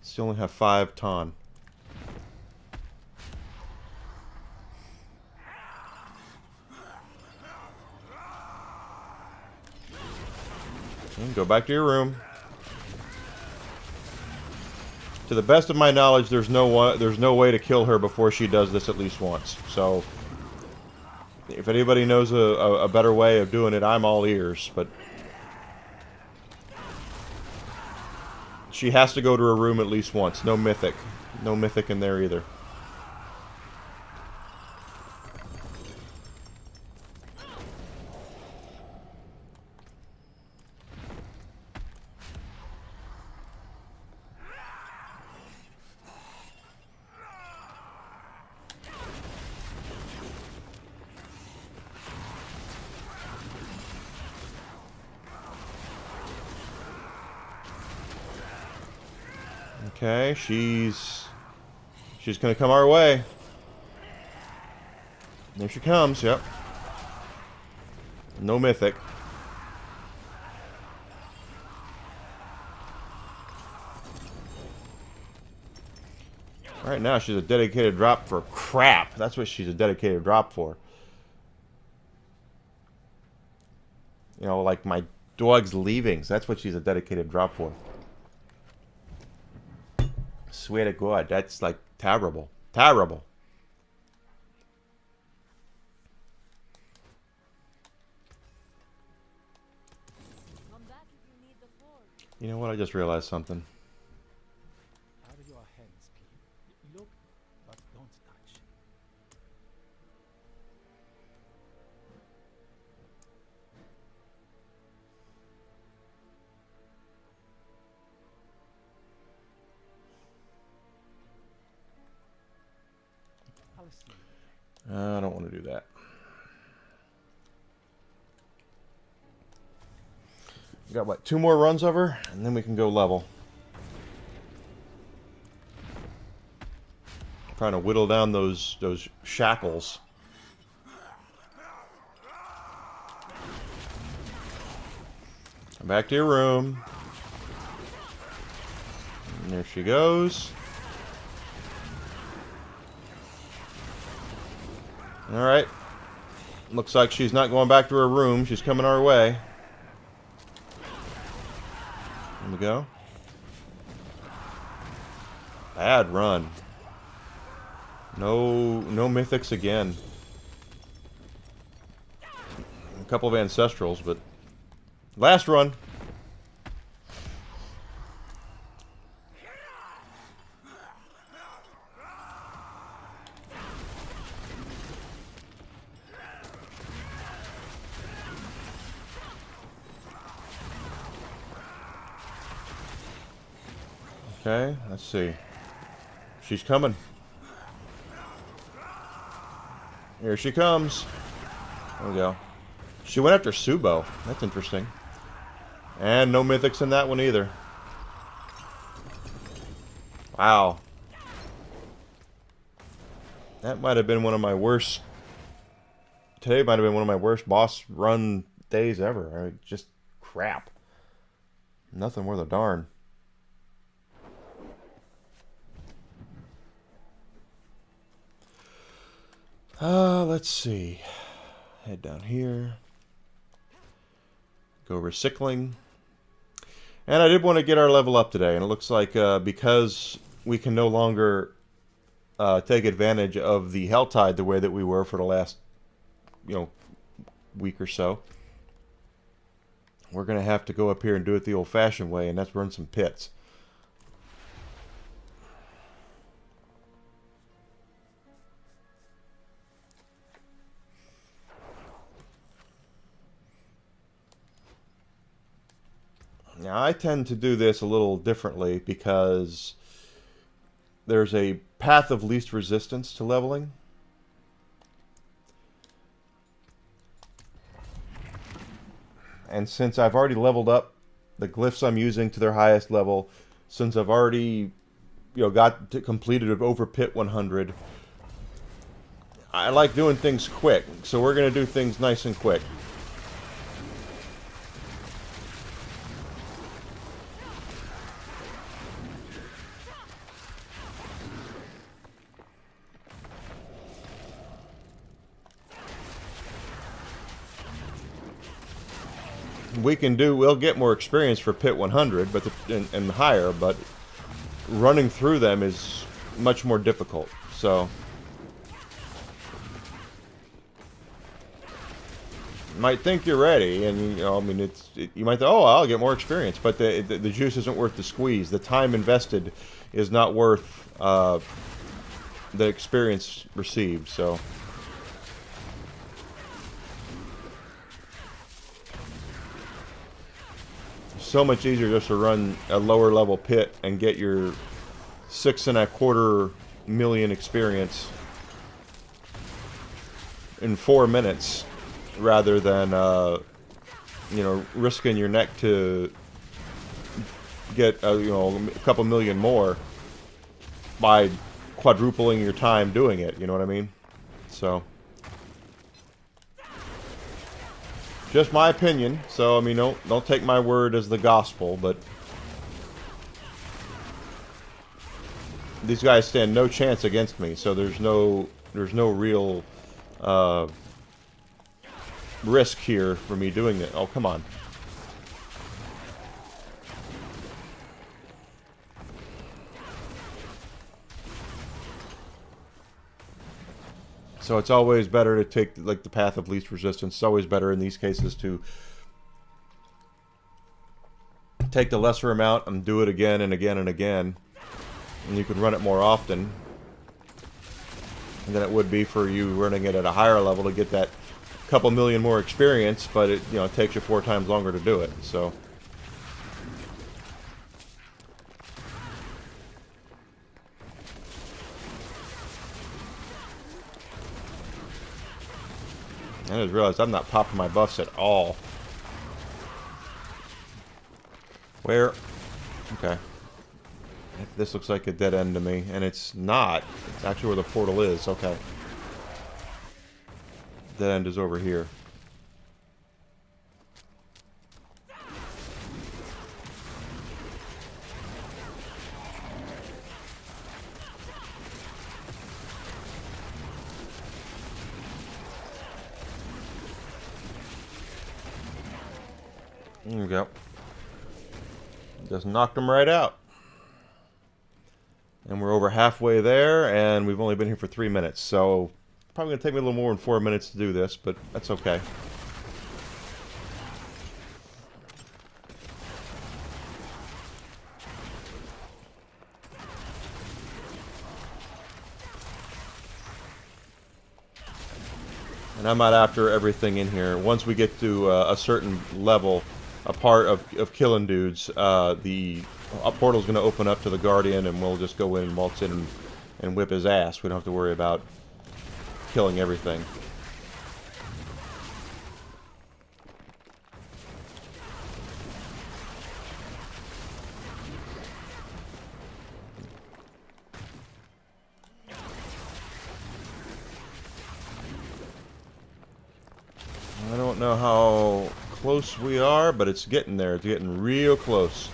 A: So you only have 5 ton. And go back to your room. To the best of my knowledge, there's no way to kill her before she does this at least once. So, if anybody knows a better way of doing it, I'm all ears. But she has to go to her room at least once. No mythic. No mythic in there either. Okay, she's gonna come our way. There she comes, yep. No mythic. Right now she's a dedicated drop for crap. That's what she's a dedicated drop for. You know, like my dog's leavings. That's what she's a dedicated drop for. Swear to God, that's like terrible. Terrible. You know what? I just realized something.
B: Have your hands clean. Look, but don't touch. I'll see you.
A: I don't want to do that. We got, what, 2 more runs of her? And then we can go level. Trying to whittle down those shackles. Come back to your room. And there she goes. Alright. Looks like she's not going back to her room. She's coming our way. There we go. Bad run. No mythics again. A couple of ancestrals, but last run. Okay, let's see. She's coming. Here she comes. There we go. She went after Subo. That's interesting. And no mythics in that one either. Wow. That might have been one of my worst... Today might have been one of my worst boss run days ever. I mean, just crap. Nothing worth a darn. Let's see. Head down here. Go recycling. And I did want to get our level up today. And it looks like because we can no longer take advantage of the Helltide the way that we were for the last, week or so, we're going to have to go up here and do it the old-fashioned way, and that's run some pits. Now, I tend to do this a little differently because there's a path of least resistance to leveling. And since I've already leveled up the glyphs I'm using to their highest level, since I've already, got to completed over pit 100, I like doing things quick. So we're going to do things nice and quick. we'll get more experience for Pit 100, but and higher, but running through them is much more difficult. So you might think you're ready, and I mean, you might think, oh, I'll get more experience, but the juice isn't worth the squeeze. The time invested is not worth the experience received. So. So much easier just to run a lower level pit and get your 6.25 million experience in 4 minutes, rather than risking your neck to get a couple million more by quadrupling your time doing it. You know what I mean? So. Just my opinion, so I mean, don't take my word as the gospel, but these guys stand no chance against me, so there's no real risk here for me doing it. Oh, come on. So it's always better to take like the path of least resistance. It's always better in these cases to take the lesser amount and do it again and again and again. And you can run it more often than it would be for you running it at a higher level to get that couple million more experience, but it takes you 4 times longer to do it. So I just realized I'm not popping my buffs at all. Where? Okay. This looks like a dead end to me, and it's not. It's actually where the portal is. Okay. Dead end is over here. There we go. Just knocked them right out. And we're over halfway there, and we've only been here for 3 minutes, so probably going to take me a little more than 4 minutes to do this, but that's okay. And I'm not after everything in here. Once we get to a certain level, a part of killing dudes, the portal's going to open up to the Guardian, and we'll just go in and waltz in and whip his ass. We don't have to worry about killing everything. I don't know how close we are, but it's getting there. It's getting real close.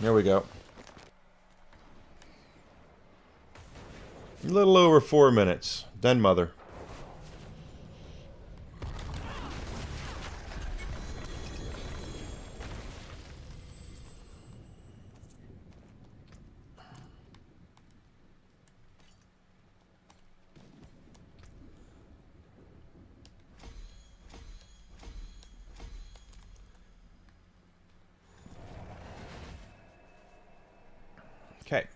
A: There we go. A little over 4 minutes. Den Mother. Okay,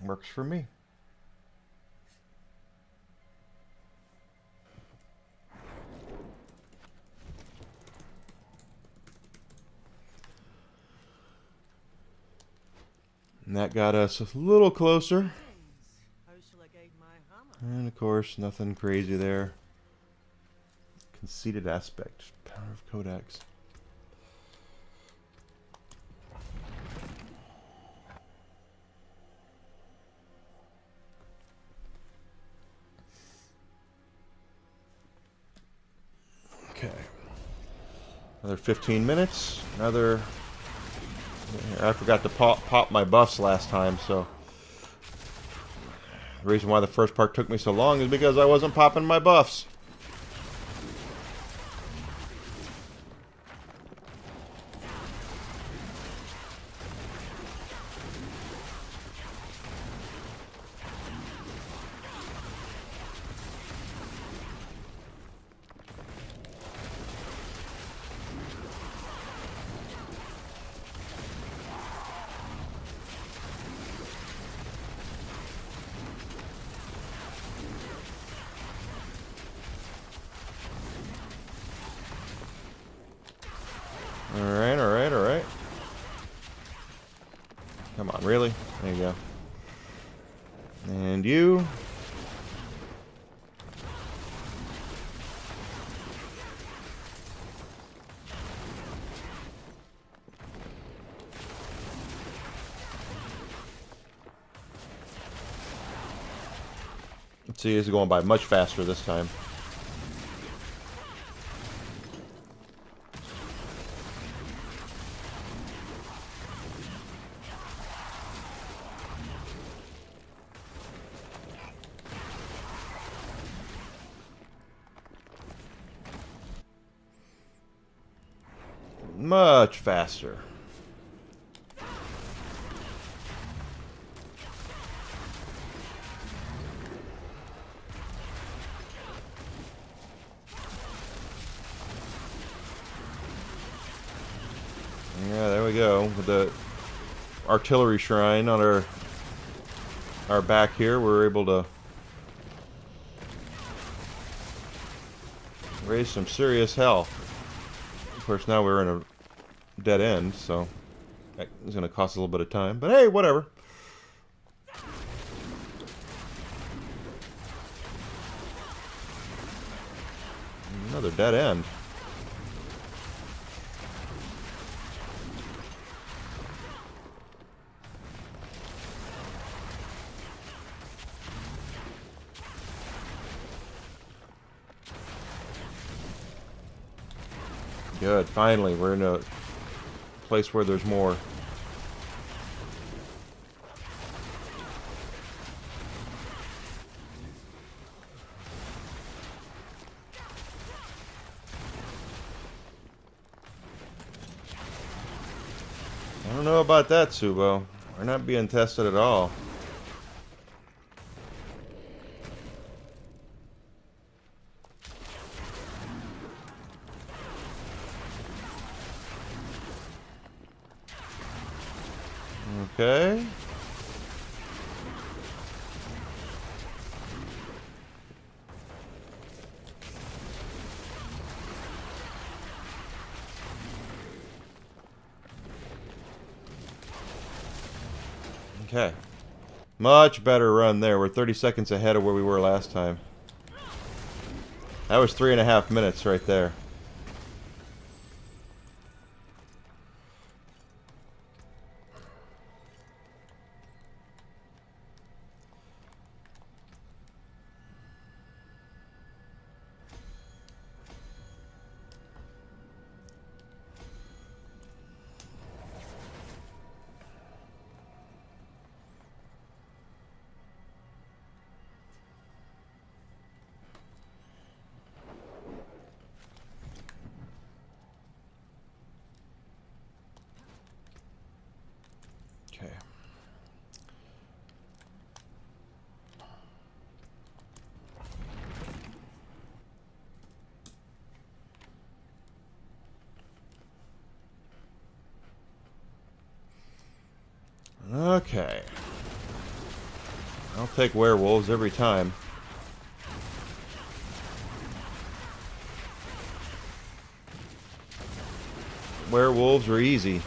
A: works for me. And that got us a little closer. And of course, nothing crazy there. Conceited aspect, power of Codex. Okay. Another 15 minutes. Another... I forgot to pop my buffs last time, so... The reason why the first part took me so long is because I wasn't popping my buffs. Alright, alright, alright. Come on, really? There you go. And you. Let's see, it's going by much faster this time. Much faster. Yeah, there we go. With the artillery shrine on our back here, we're able to raise some serious hell. Of course, now we're in a dead end, so it's going to cost a little bit of time. But hey, whatever. Another dead end. Good, finally, we're in a place where there's more. I don't know about that, Subo. We're not being tested at all. Okay. Okay. Much better run there. We're 30 seconds ahead of where we were last time. That was 3.5 minutes right there. Okay. Okay. I'll take werewolves every time. Werewolves are easy.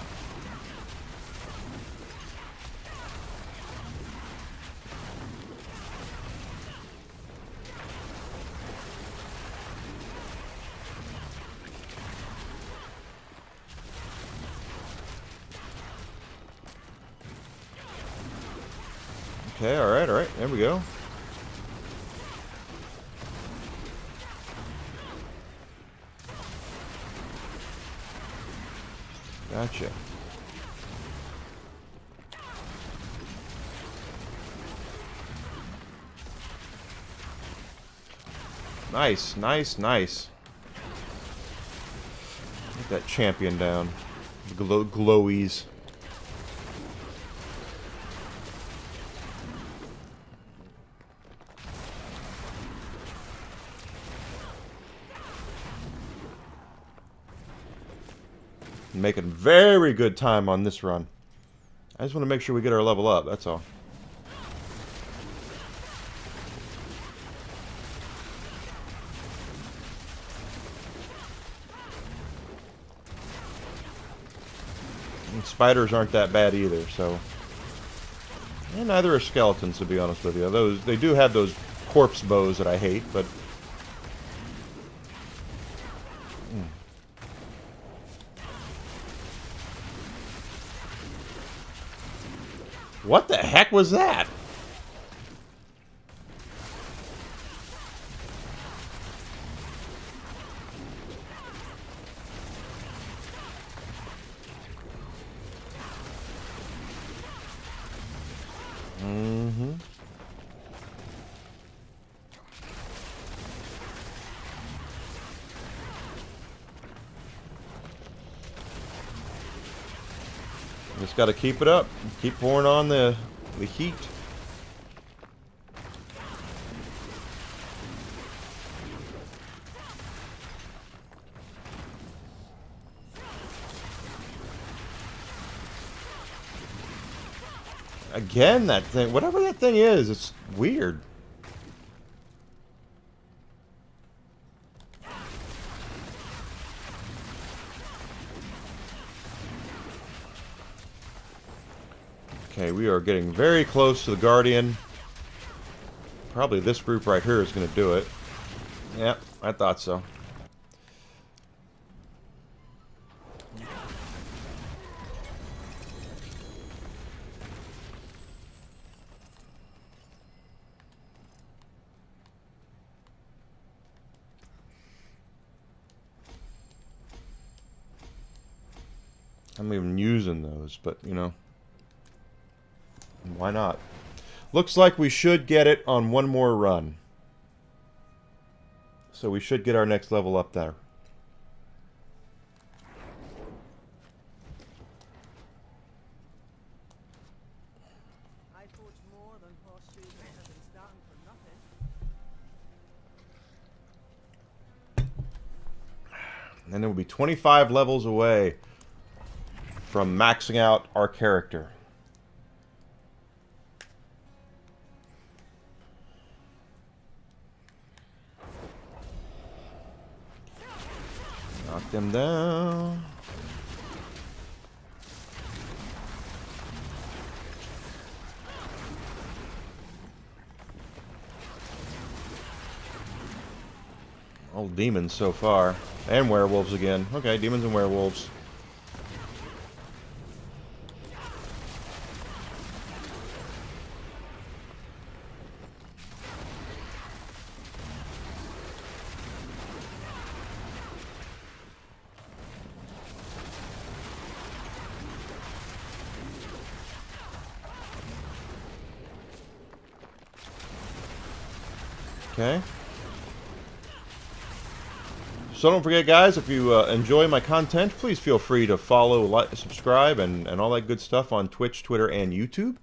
A: Okay, alright, there we go. Gotcha. Nice, nice, nice. Get that champion down. The glowies. Making very good time on this run. I just want to make sure we get our level up, that's all. And spiders aren't that bad either, so... And neither are skeletons, to be honest with you. They do have those corpse bows that I hate, but... What the heck was that? Mm-hmm. Just got to keep it up. Keep pouring on the heat. Again, that thing, whatever that thing is, it's weird. Okay, we are getting very close to the Guardian. Probably this group right here is going to do it. Yeah, I thought so. I'm even using those, but you know, why not? Looks like we should get it on one more run. So we should get our next level up there.
C: I forged more than horseshoes better than starting for nothing.
A: And then we'll be 25 levels away from maxing out our character. Knock them down. All demons so far. And werewolves again. Okay, demons and werewolves. Okay. So don't forget, guys, if you enjoy my content, please feel free to follow, like, subscribe, and all that good stuff on Twitch, Twitter, and YouTube.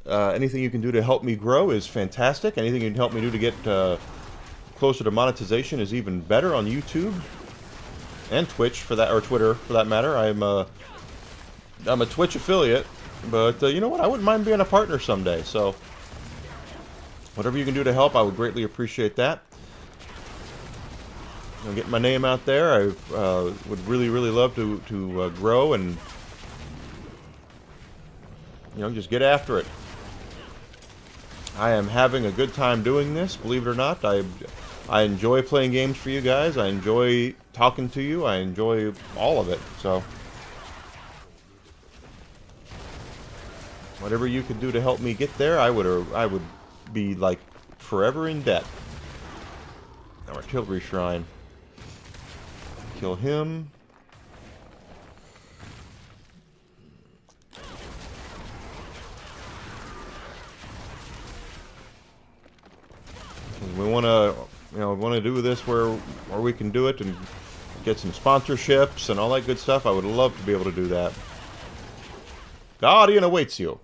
A: Anything you can do to help me grow is fantastic. Anything you can help me do to get closer to monetization is even better on YouTube and Twitch, for that, or Twitter for that matter. I'm a Twitch affiliate, but you know what? I wouldn't mind being a partner someday. So whatever you can do to help, I would greatly appreciate that. I'm getting my name out there. I would really, really love to grow and, you know, just get after it. I am having a good time doing this, believe it or not. I enjoy playing games for you guys. I enjoy talking to you. I enjoy all of it. So whatever you could do to help me get there, I would be like forever in debt. Artillery Shrine. Kill him. We want to, you know, we want want to do this where we can do it and get some sponsorships and all that good stuff, I would love to be able to do that. Guardian awaits you.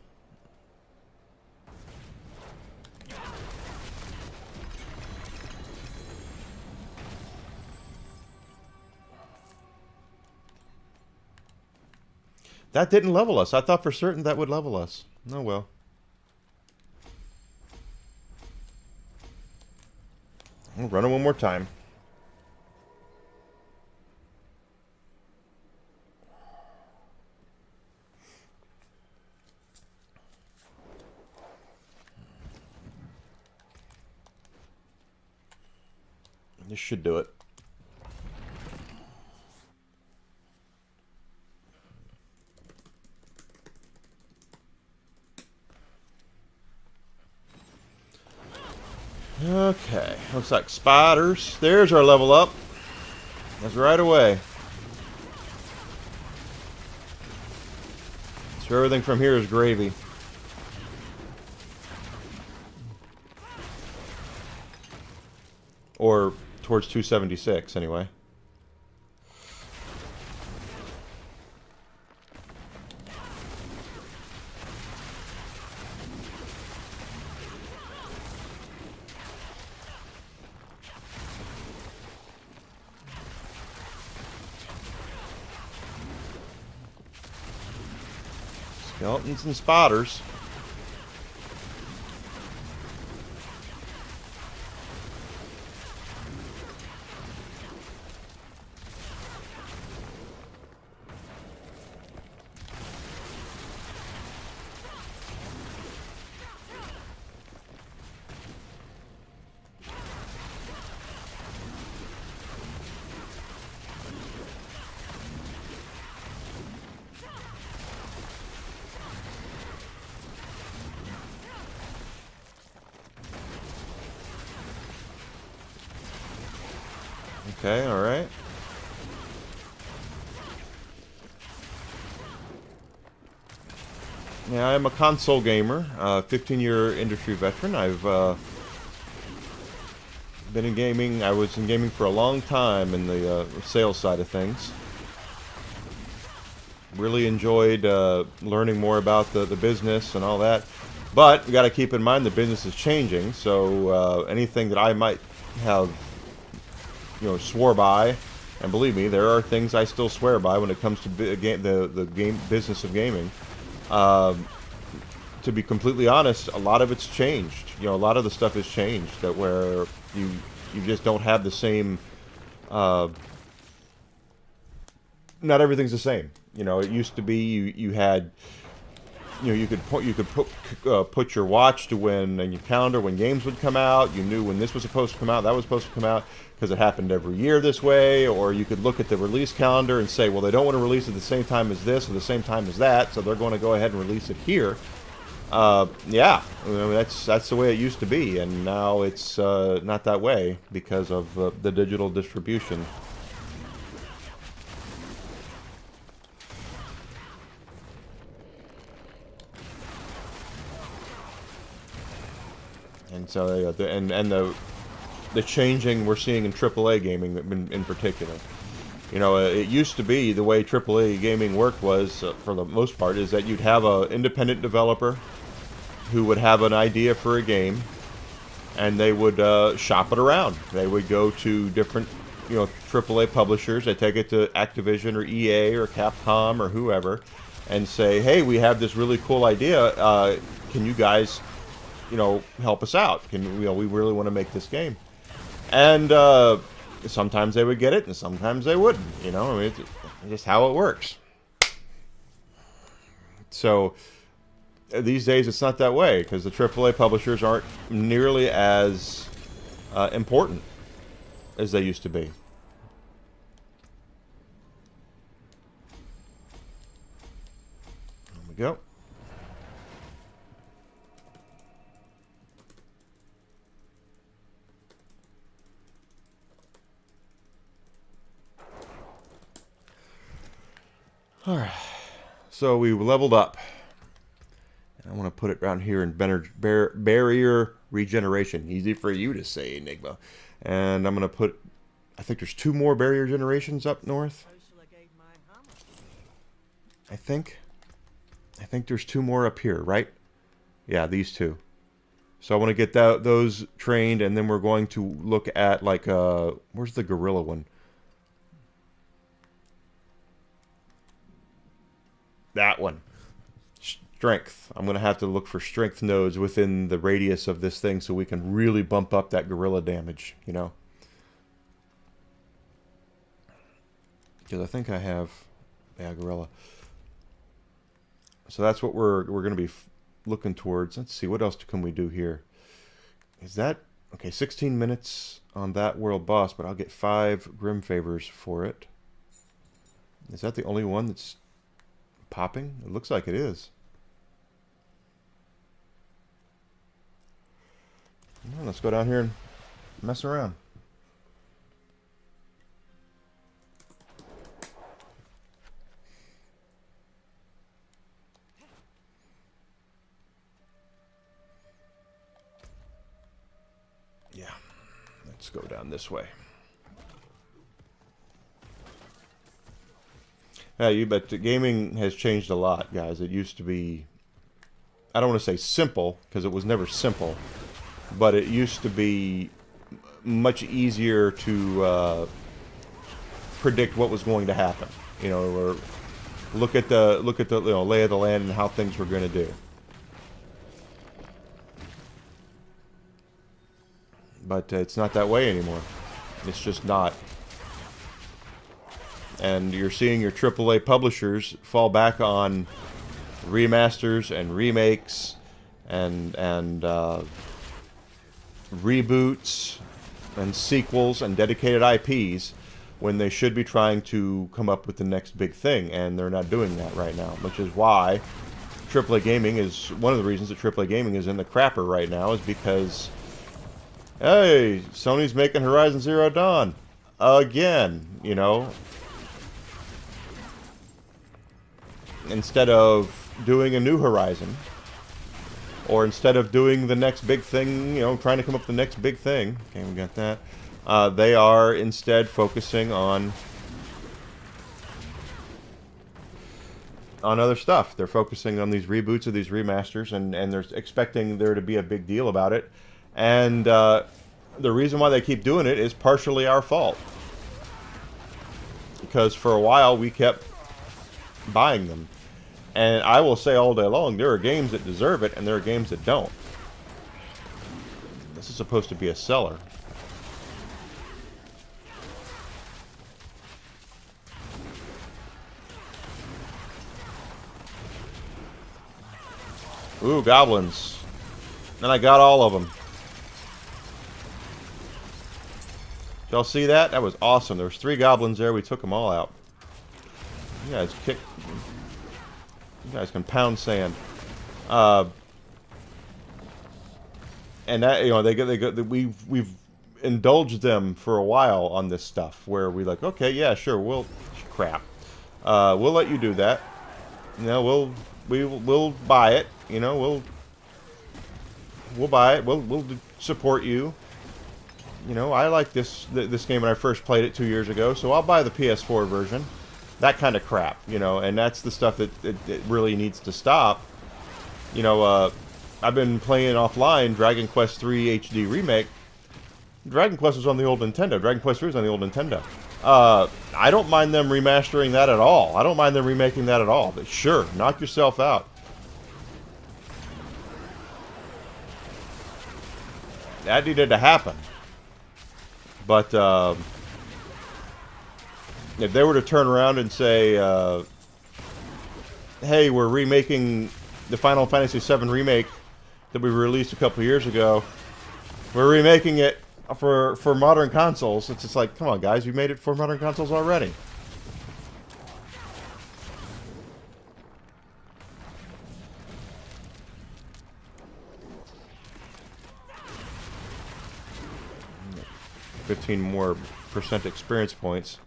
A: That didn't level us. I thought for certain that would level us. Oh well. We'll run it one more time. This should do it. Okay, looks like spiders. There's our level up. That's right away. So everything from here is gravy. Or towards 276, anyway. Skeletons and spotters. Okay, alright. Yeah, I'm a console gamer, 15-year industry veteran. I've been in gaming. I was in gaming for a long time in the sales side of things. Really enjoyed learning more about the business and all that. But we got to keep in mind the business is changing, so anything that I might have swore by, and believe me, there are things I still swear by when it comes to the game business of gaming. To be completely honest, a lot of it's changed. A lot of the stuff has changed, that where you just don't have the same. Not everything's the same. It used to be you had. You could put your watch to when and your calendar when games would come out. You knew when this was supposed to come out, that was supposed to come out, because it happened every year this way. Or you could look at the release calendar and say, well, they don't want to release it the same time as this or the same time as that, so they're going to go ahead and release it here. Yeah, that's the way it used to be, and now it's not that way because of the digital distribution. And so the changing we're seeing in AAA gaming in particular. It used to be the way AAA gaming worked was, for the most part, is that you'd have an independent developer who would have an idea for a game, and they would shop it around. They would go to different, AAA publishers. They take it to Activision or EA or Capcom or whoever, and say, "Hey, we have this really cool idea. Can you guys help us out? We really want to make this game." And sometimes they would get it, and sometimes they wouldn't. It's just how it works. So these days, it's not that way, because the AAA publishers aren't nearly as important as they used to be. There we go. Alright, so we leveled up. I want to put it down here in barrier regeneration. Easy for you to say, Enigma. And I'm going to put, I think there's 2 more barrier generations up north.
C: How shall I guide my hammer?
A: I think there's 2 more up here, right? Yeah, these 2. So I want to get those trained, and then we're going to look at, like, where's the gorilla one? That one. Strength. I'm going to have to look for strength nodes within the radius of this thing so we can really bump up that gorilla damage, you know? Because I think I have... Yeah, gorilla. So that's what we're going to be looking towards. Let's see, what else can we do here? Is that... Okay, 16 minutes on that world boss, but I'll get 5 Grim Favors for it. Is that the only one that's popping? It looks like it is. Well, let's go down here and mess around. Yeah, let's go down this way. Yeah, you bet. Gaming has changed a lot, guys. It used to be, I don't want to say simple, because it was never simple, but it used to be much easier to predict what was going to happen. You know, or look at the lay of the land and how things were going to do. But it's not that way anymore. It's just not. And you're seeing your AAA publishers fall back on remasters and remakes and reboots and sequels and dedicated IPs when they should be trying to come up with the next big thing, and they're not doing that right now, which is why AAA gaming is one of the reasons that AAA gaming is in the crapper right now, is because, hey, Sony's making Horizon Zero Dawn again, you know, instead of doing a new Horizon, or instead of doing the next big thing, you know, trying to come up with the next big thing. Okay, we got that. They are instead focusing on other stuff. They're focusing on these reboots of these remasters, and they're expecting there to be a big deal about it. And the reason why they keep doing it is partially our fault, because for a while we kept buying them. And I will say all day long, there are games that deserve it, and there are games that don't. This is supposed to be a seller. Ooh, goblins. And I got all of them. Did y'all see that? That was awesome. There was 3 goblins there. We took them all out. You guys kick... You guys can pound sand. And that, you know, we've indulged them for a while on this stuff, where we like, okay, yeah, sure, we'll let you do that. You know, we'll buy it. You know, we'll buy it. We'll support you. You know, I like this game when I first played it 2 years ago, so I'll buy the PS4 version. That kind of crap, you know, and that's the stuff that it really needs to stop. You know, I've been playing offline Dragon Quest III HD Remake. Dragon Quest was on the old Nintendo. Dragon Quest III was on the old Nintendo. I don't mind them remastering that at all. I don't mind them remaking that at all. But sure, knock yourself out. That needed to happen. But, if they were to turn around and say, hey, we're remaking the Final Fantasy VII Remake that we released a couple years ago, we're remaking it for modern consoles, it's just like, come on guys, we made it for modern consoles already. $15 more experience points.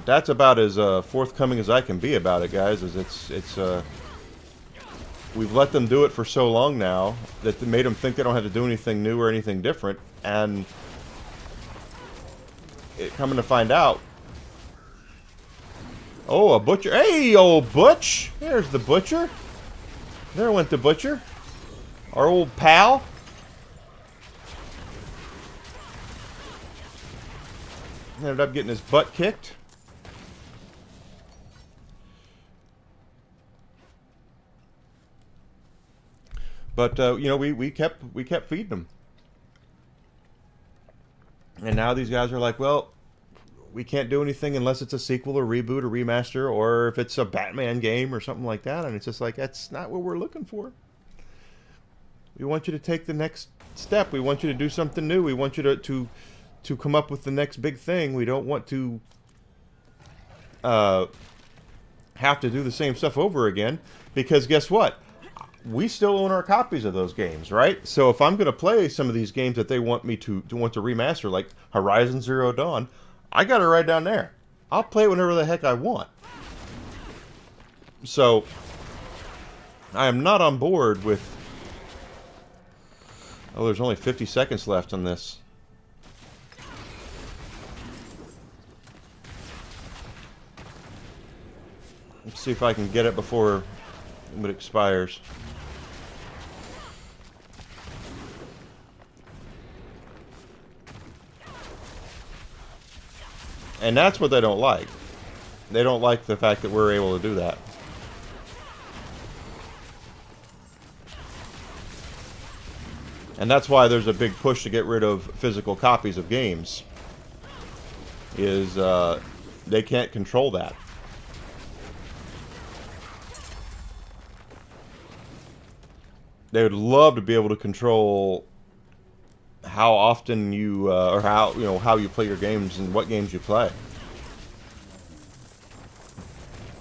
A: But that's about as forthcoming as I can be about it, guys. Is we've let them do it for so long now that they made them think they don't have to do anything new or anything different, and coming to find out, oh, a butcher! Hey, old Butch! There's the butcher. There went the butcher, our old pal. Ended up getting his butt kicked. But you know, we kept feeding them, and now these guys are like, well, we can't do anything unless it's a sequel or reboot or remaster, or if it's a Batman game or something like that. And it's just like, that's not what we're looking for. We want you to take the next step. We want you to do something new. We want you to come up with the next big thing. We don't want to have to do the same stuff over again, because guess what? We still own our copies of those games, right? So if I'm going to play some of these games that they want me to want to remaster, like Horizon Zero Dawn, I got it right down there. I'll play it whenever the heck I want. So I am not on board with... Oh, there's only 50 seconds left on this. Let's see if I can get it before it expires. And that's what they don't like. They don't like the fact that we're able to do that. And that's why there's a big push to get rid of physical copies of games. Is they can't control that. They would love to be able to control how often you, or how, you know, how you play your games and what games you play.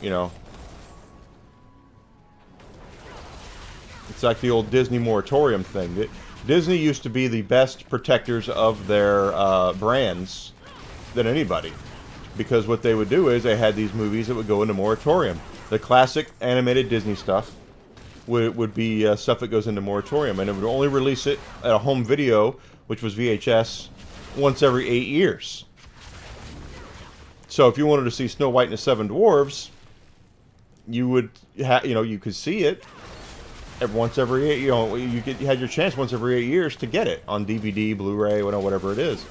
A: You know, it's like the old Disney moratorium thing. Disney used to be the best protectors of their brands than anybody, because what they would do is they had these movies that would go into moratorium. The classic animated Disney stuff would be stuff that goes into moratorium, and it would only release it at a home video, which was VHS, once every 8 years. So if you wanted to see Snow White and the Seven Dwarfs, you would, you know, you could see it once every 8. You know, you had your chance once every 8 years to get it on DVD, Blu-ray, whatever it is.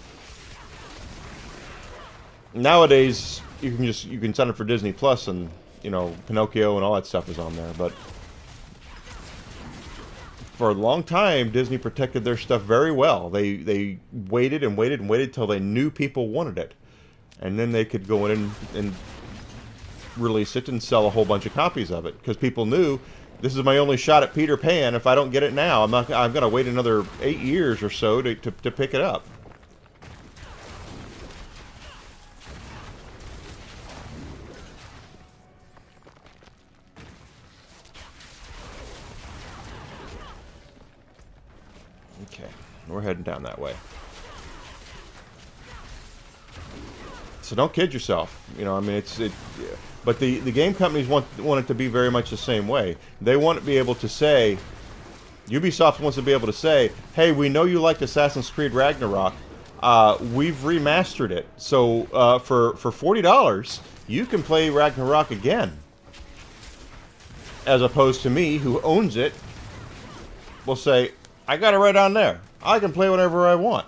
A: Nowadays, you can sign up for Disney Plus, and you know, Pinocchio and all that stuff is on there, but. For a long time, Disney protected their stuff very well. They waited and waited and waited till they knew people wanted it, and then they could go in and release it and sell a whole bunch of copies of it, because people knew this is my only shot at Peter Pan. If I don't get it now, I'm gonna wait another 8 years or so to pick it up. Okay, we're heading down that way. So don't kid yourself. You know, I mean, but the game companies want it to be very much the same way. They want to be able to say, Ubisoft wants to be able to say, hey, we know you liked Assassin's Creed Ragnarok. We've remastered it. So for $40, you can play Ragnarok again. As opposed to me, who owns it, will say, I got it right on there. I can play whatever I want.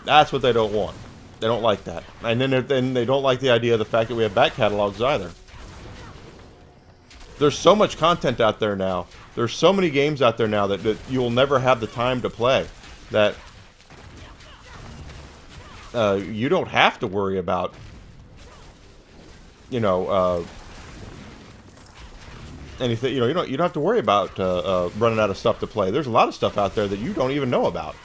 A: That's what they don't want. They don't like that. And then they don't like the idea of the fact that we have back catalogs either. There's so much content out there now. There's so many games out there now that you will never have the time to play. That you don't have to worry about, you know, anything. You know, you don't have to worry about running out of stuff to play. There's a lot of stuff out there that you don't even know about.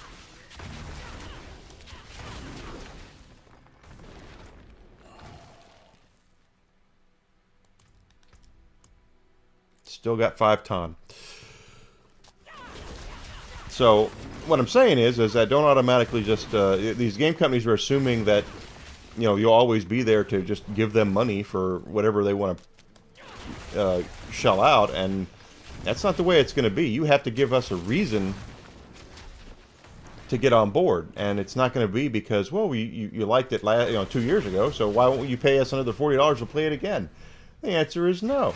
A: Still got 5 ton. So what I'm saying is that don't automatically just these game companies are assuming that you know, you'll always be there to just give them money for whatever they want to shell out, and that's not the way it's going to be. You have to give us a reason to get on board, and it's not going to be because, well, you liked it 2 years ago, so why won't you pay us another $40 to play it again? The answer is no.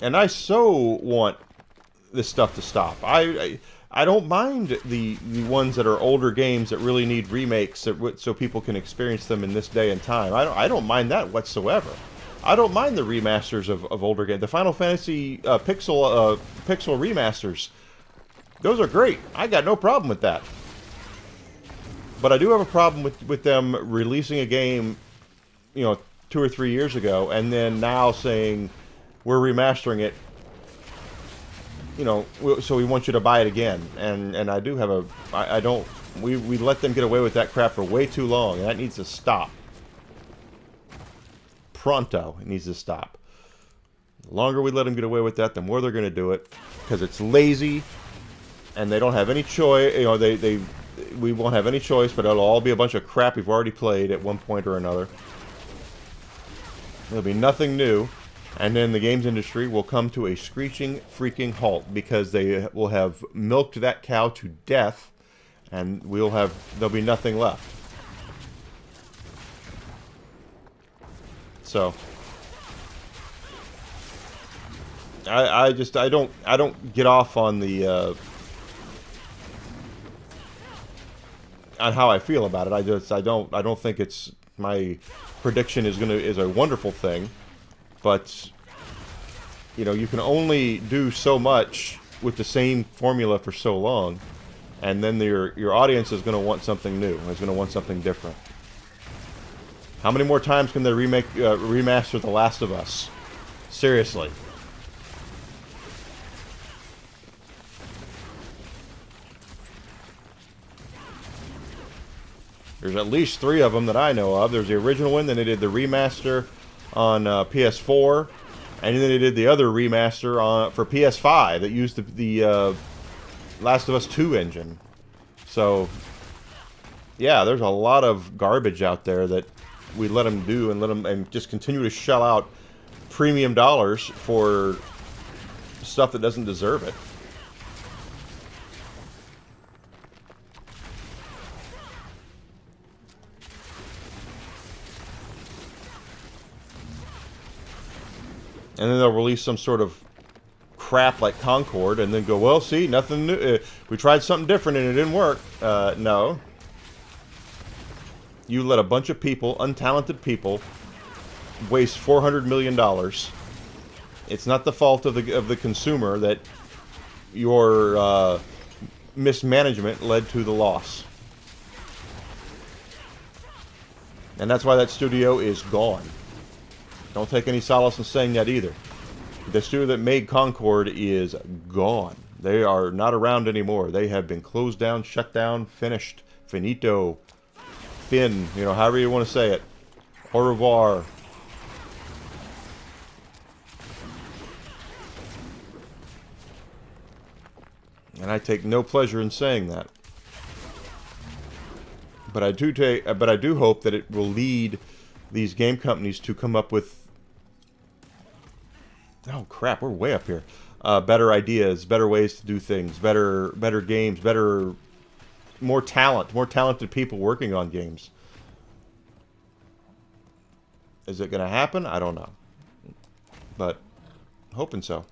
A: And I so want this stuff to stop. I don't mind the ones that are older games that really need remakes so people can experience them in this day and time. I don't mind that whatsoever. I don't mind the remasters of older games. The Final Fantasy pixel remasters, those are great. I got no problem with that. But I do have a problem with them releasing a game, 2 or 3 years ago, and then now saying we're remastering it. So we want you to buy it again, and I do have I don't. We let them get away with that crap for way too long, and that needs to stop. Pronto, it needs to stop. The longer we let them get away with that, the more they're going to do it, because it's lazy, and they don't have any choice. We won't have any choice, but it'll all be a bunch of crap we've already played at one point or another. There'll be nothing new. And then the games industry will come to a screeching freaking halt because they will have milked that cow to death, and there'll be nothing left. So I don't get off on the on how I feel about it. I don't think it's my prediction is a wonderful thing. But, you can only do so much with the same formula for so long, and then your audience is going to want something new. Is going to want something different. How many more times can they remaster The Last of Us? Seriously. There's at least 3 of them that I know of. There's the original one, then they did the remaster on PS4, and then they did the other remaster for PS5 that used the Last of Us 2 engine. So, yeah, there's a lot of garbage out there that we let them do and just continue to shell out premium dollars for stuff that doesn't deserve it. And then they'll release some sort of crap like Concord, and then go, well, see, nothing new. We tried something different and it didn't work. No. You let a bunch of people, untalented people, waste $400 million. It's not the fault of the consumer that your mismanagement led to the loss. And that's why that studio is gone. Don't take any solace in saying that either. The studio that made Concord is gone. They are not around anymore. They have been closed down, shut down, finished, finito, fin, however you want to say it. Au revoir. And I take no pleasure in saying that. But I do hope that it will lead these game companies to come up with, oh crap, we're way up here. Better ideas, better ways to do things, better games, more talented people working on games. Is it going to happen? I don't know. But hoping so.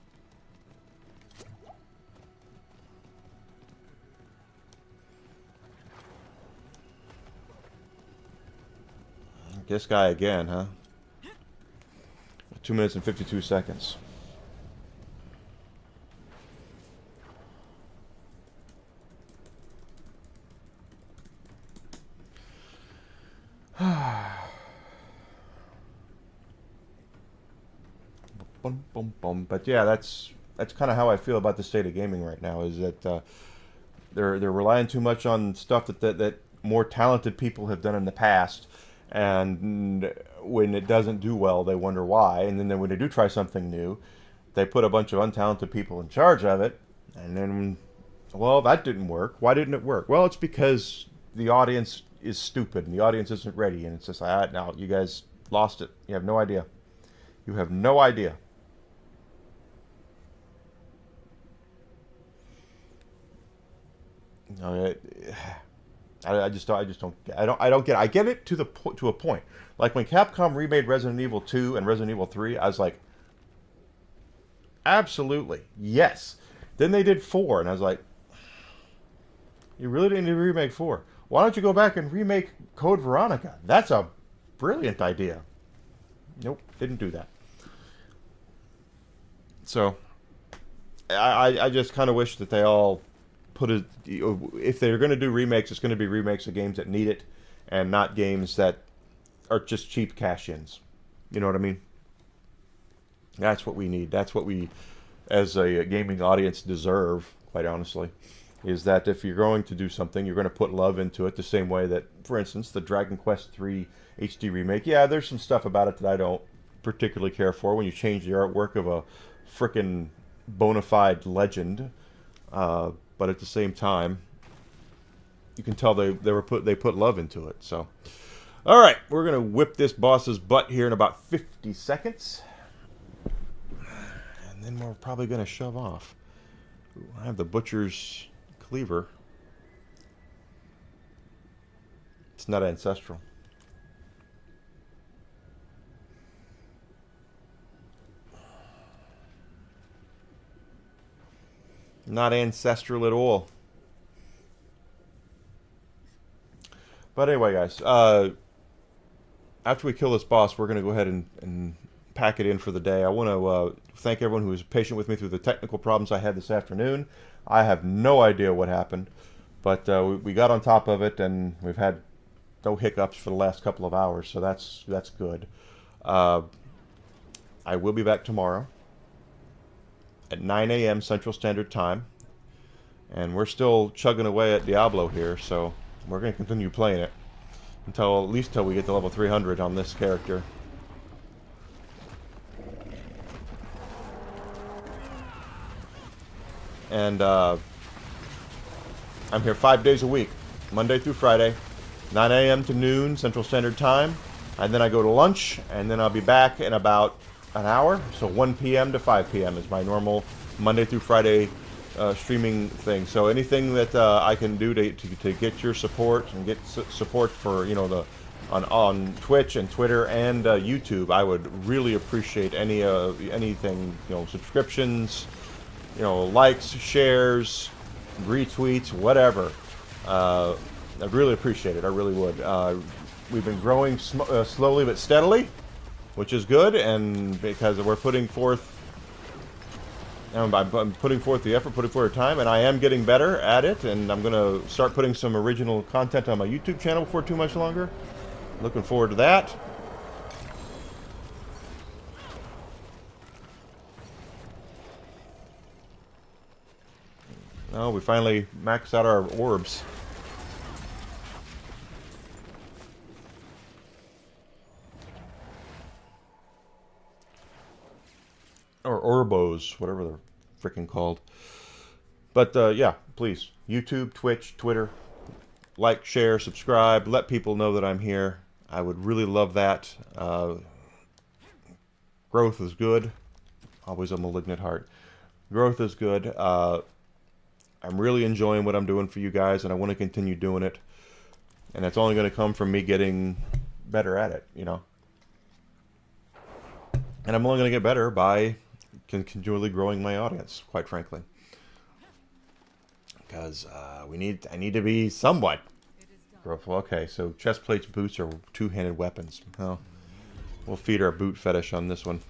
A: This guy again, huh? 2 minutes and 52 seconds. But yeah, that's kind of how I feel about the state of gaming right now. Is that they're relying too much on stuff that more talented people have done in the past. And when it doesn't do well, they wonder why. And then when they do try something new, they put a bunch of untalented people in charge of it. And then, well, that didn't work. Why didn't it work? Well, it's because the audience is stupid and the audience isn't ready, and it's just like, now you guys lost it. You have no idea. You have no idea. No, I just don't get it. I get it to a point. Like when Capcom remade Resident Evil 2 and Resident Evil 3, I was like, absolutely, yes. Then they did 4, and I was like, you really didn't need to remake 4. Why don't you go back and remake Code Veronica? That's a brilliant idea. Nope, didn't do that. So, I just kind of wish that they all if they're going to do remakes, it's going to be remakes of games that need it, and not games that are just cheap cash-ins. You know what I mean? That's what we need. That's what we, as a gaming audience, deserve, quite honestly, is that if you're going to do something, you're going to put love into it the same way that, for instance, the Dragon Quest III HD remake, yeah, there's some stuff about it that I don't particularly care for when you change the artwork of a frickin' bona fide legend. But at the same time, you can tell they put love into it. So, all right, we're gonna whip this boss's butt here in about 50 seconds, and then we're probably gonna shove off. Ooh, I have the butcher's cleaver. It's not ancestral. Not ancestral at all. But anyway, guys, after we kill this boss, we're going to go ahead and pack it in for the day. I want to thank everyone who was patient with me through the technical problems I had this afternoon. I have no idea what happened, but we got on top of it, and we've had no hiccups for the last couple of hours, so that's good. I will be back tomorrow at 9 a.m. Central Standard Time, and we're still chugging away at Diablo here, so we're going to continue playing it at least till we get to level 300 on this character. And I'm here 5 days a week, Monday through Friday, 9 a.m. to noon Central Standard Time, and then I go to lunch, and then I'll be back in about an hour, so 1 p.m. to 5 p.m. is my normal Monday through Friday streaming thing. So anything that I can do to get your support and get support for, you know, on Twitch and Twitter and YouTube, I would really appreciate anything, you know, subscriptions, you know, likes, shares, retweets, whatever. I'd really appreciate it. I really would. We've been growing slowly but steadily, which is good, and because we're putting forth, I'm putting forth the effort, putting forth time, and I am getting better at it, and I'm going to start putting some original content on my YouTube channel before too much longer. Looking forward to that. Oh, we finally maxed out our orbs. Or Orbos, whatever they're freaking called. But yeah, please, YouTube, Twitch, Twitter, like, share, subscribe, let people know that I'm here. I would really love that. Growth is good. Always a malignant heart. Growth is good. I'm really enjoying what I'm doing for you guys, and I want to continue doing it. And it's only going to come from me getting better at it, you know. And I'm only going to get better by continually growing my audience, quite frankly. Because I need to be somewhat growthful. Okay, so chest plates, boots are two-handed weapons. Well, we'll feed our boot fetish on this one.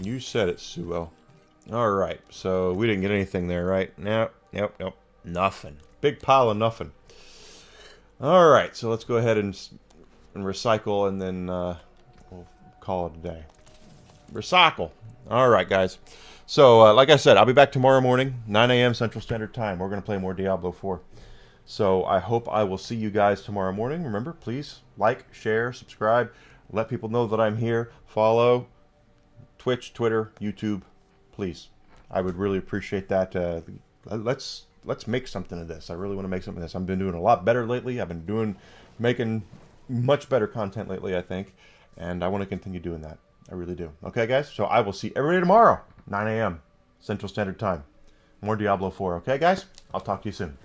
A: You said it, Suo. Alright, so we didn't get anything there, right? Nope. Nothing. Big pile of nothing. Alright, so let's go ahead and recycle, and then we'll call it a day. Recycle. Alright, guys. So, like I said, I'll be back tomorrow morning, 9 a.m. Central Standard Time. We're going to play more Diablo 4. So, I hope I will see you guys tomorrow morning. Remember, please, like, share, subscribe. Let people know that I'm here. Follow Twitch, Twitter, YouTube, please. I would really appreciate that. Let's make something of this. I really want to make something of this. I've been doing a lot better lately. I've been making much better content lately, I think, and I want to continue doing that. I really do. Okay, guys? So I will see everybody tomorrow, 9 a.m. Central Standard Time. More Diablo 4. Okay, guys? I'll talk to you soon.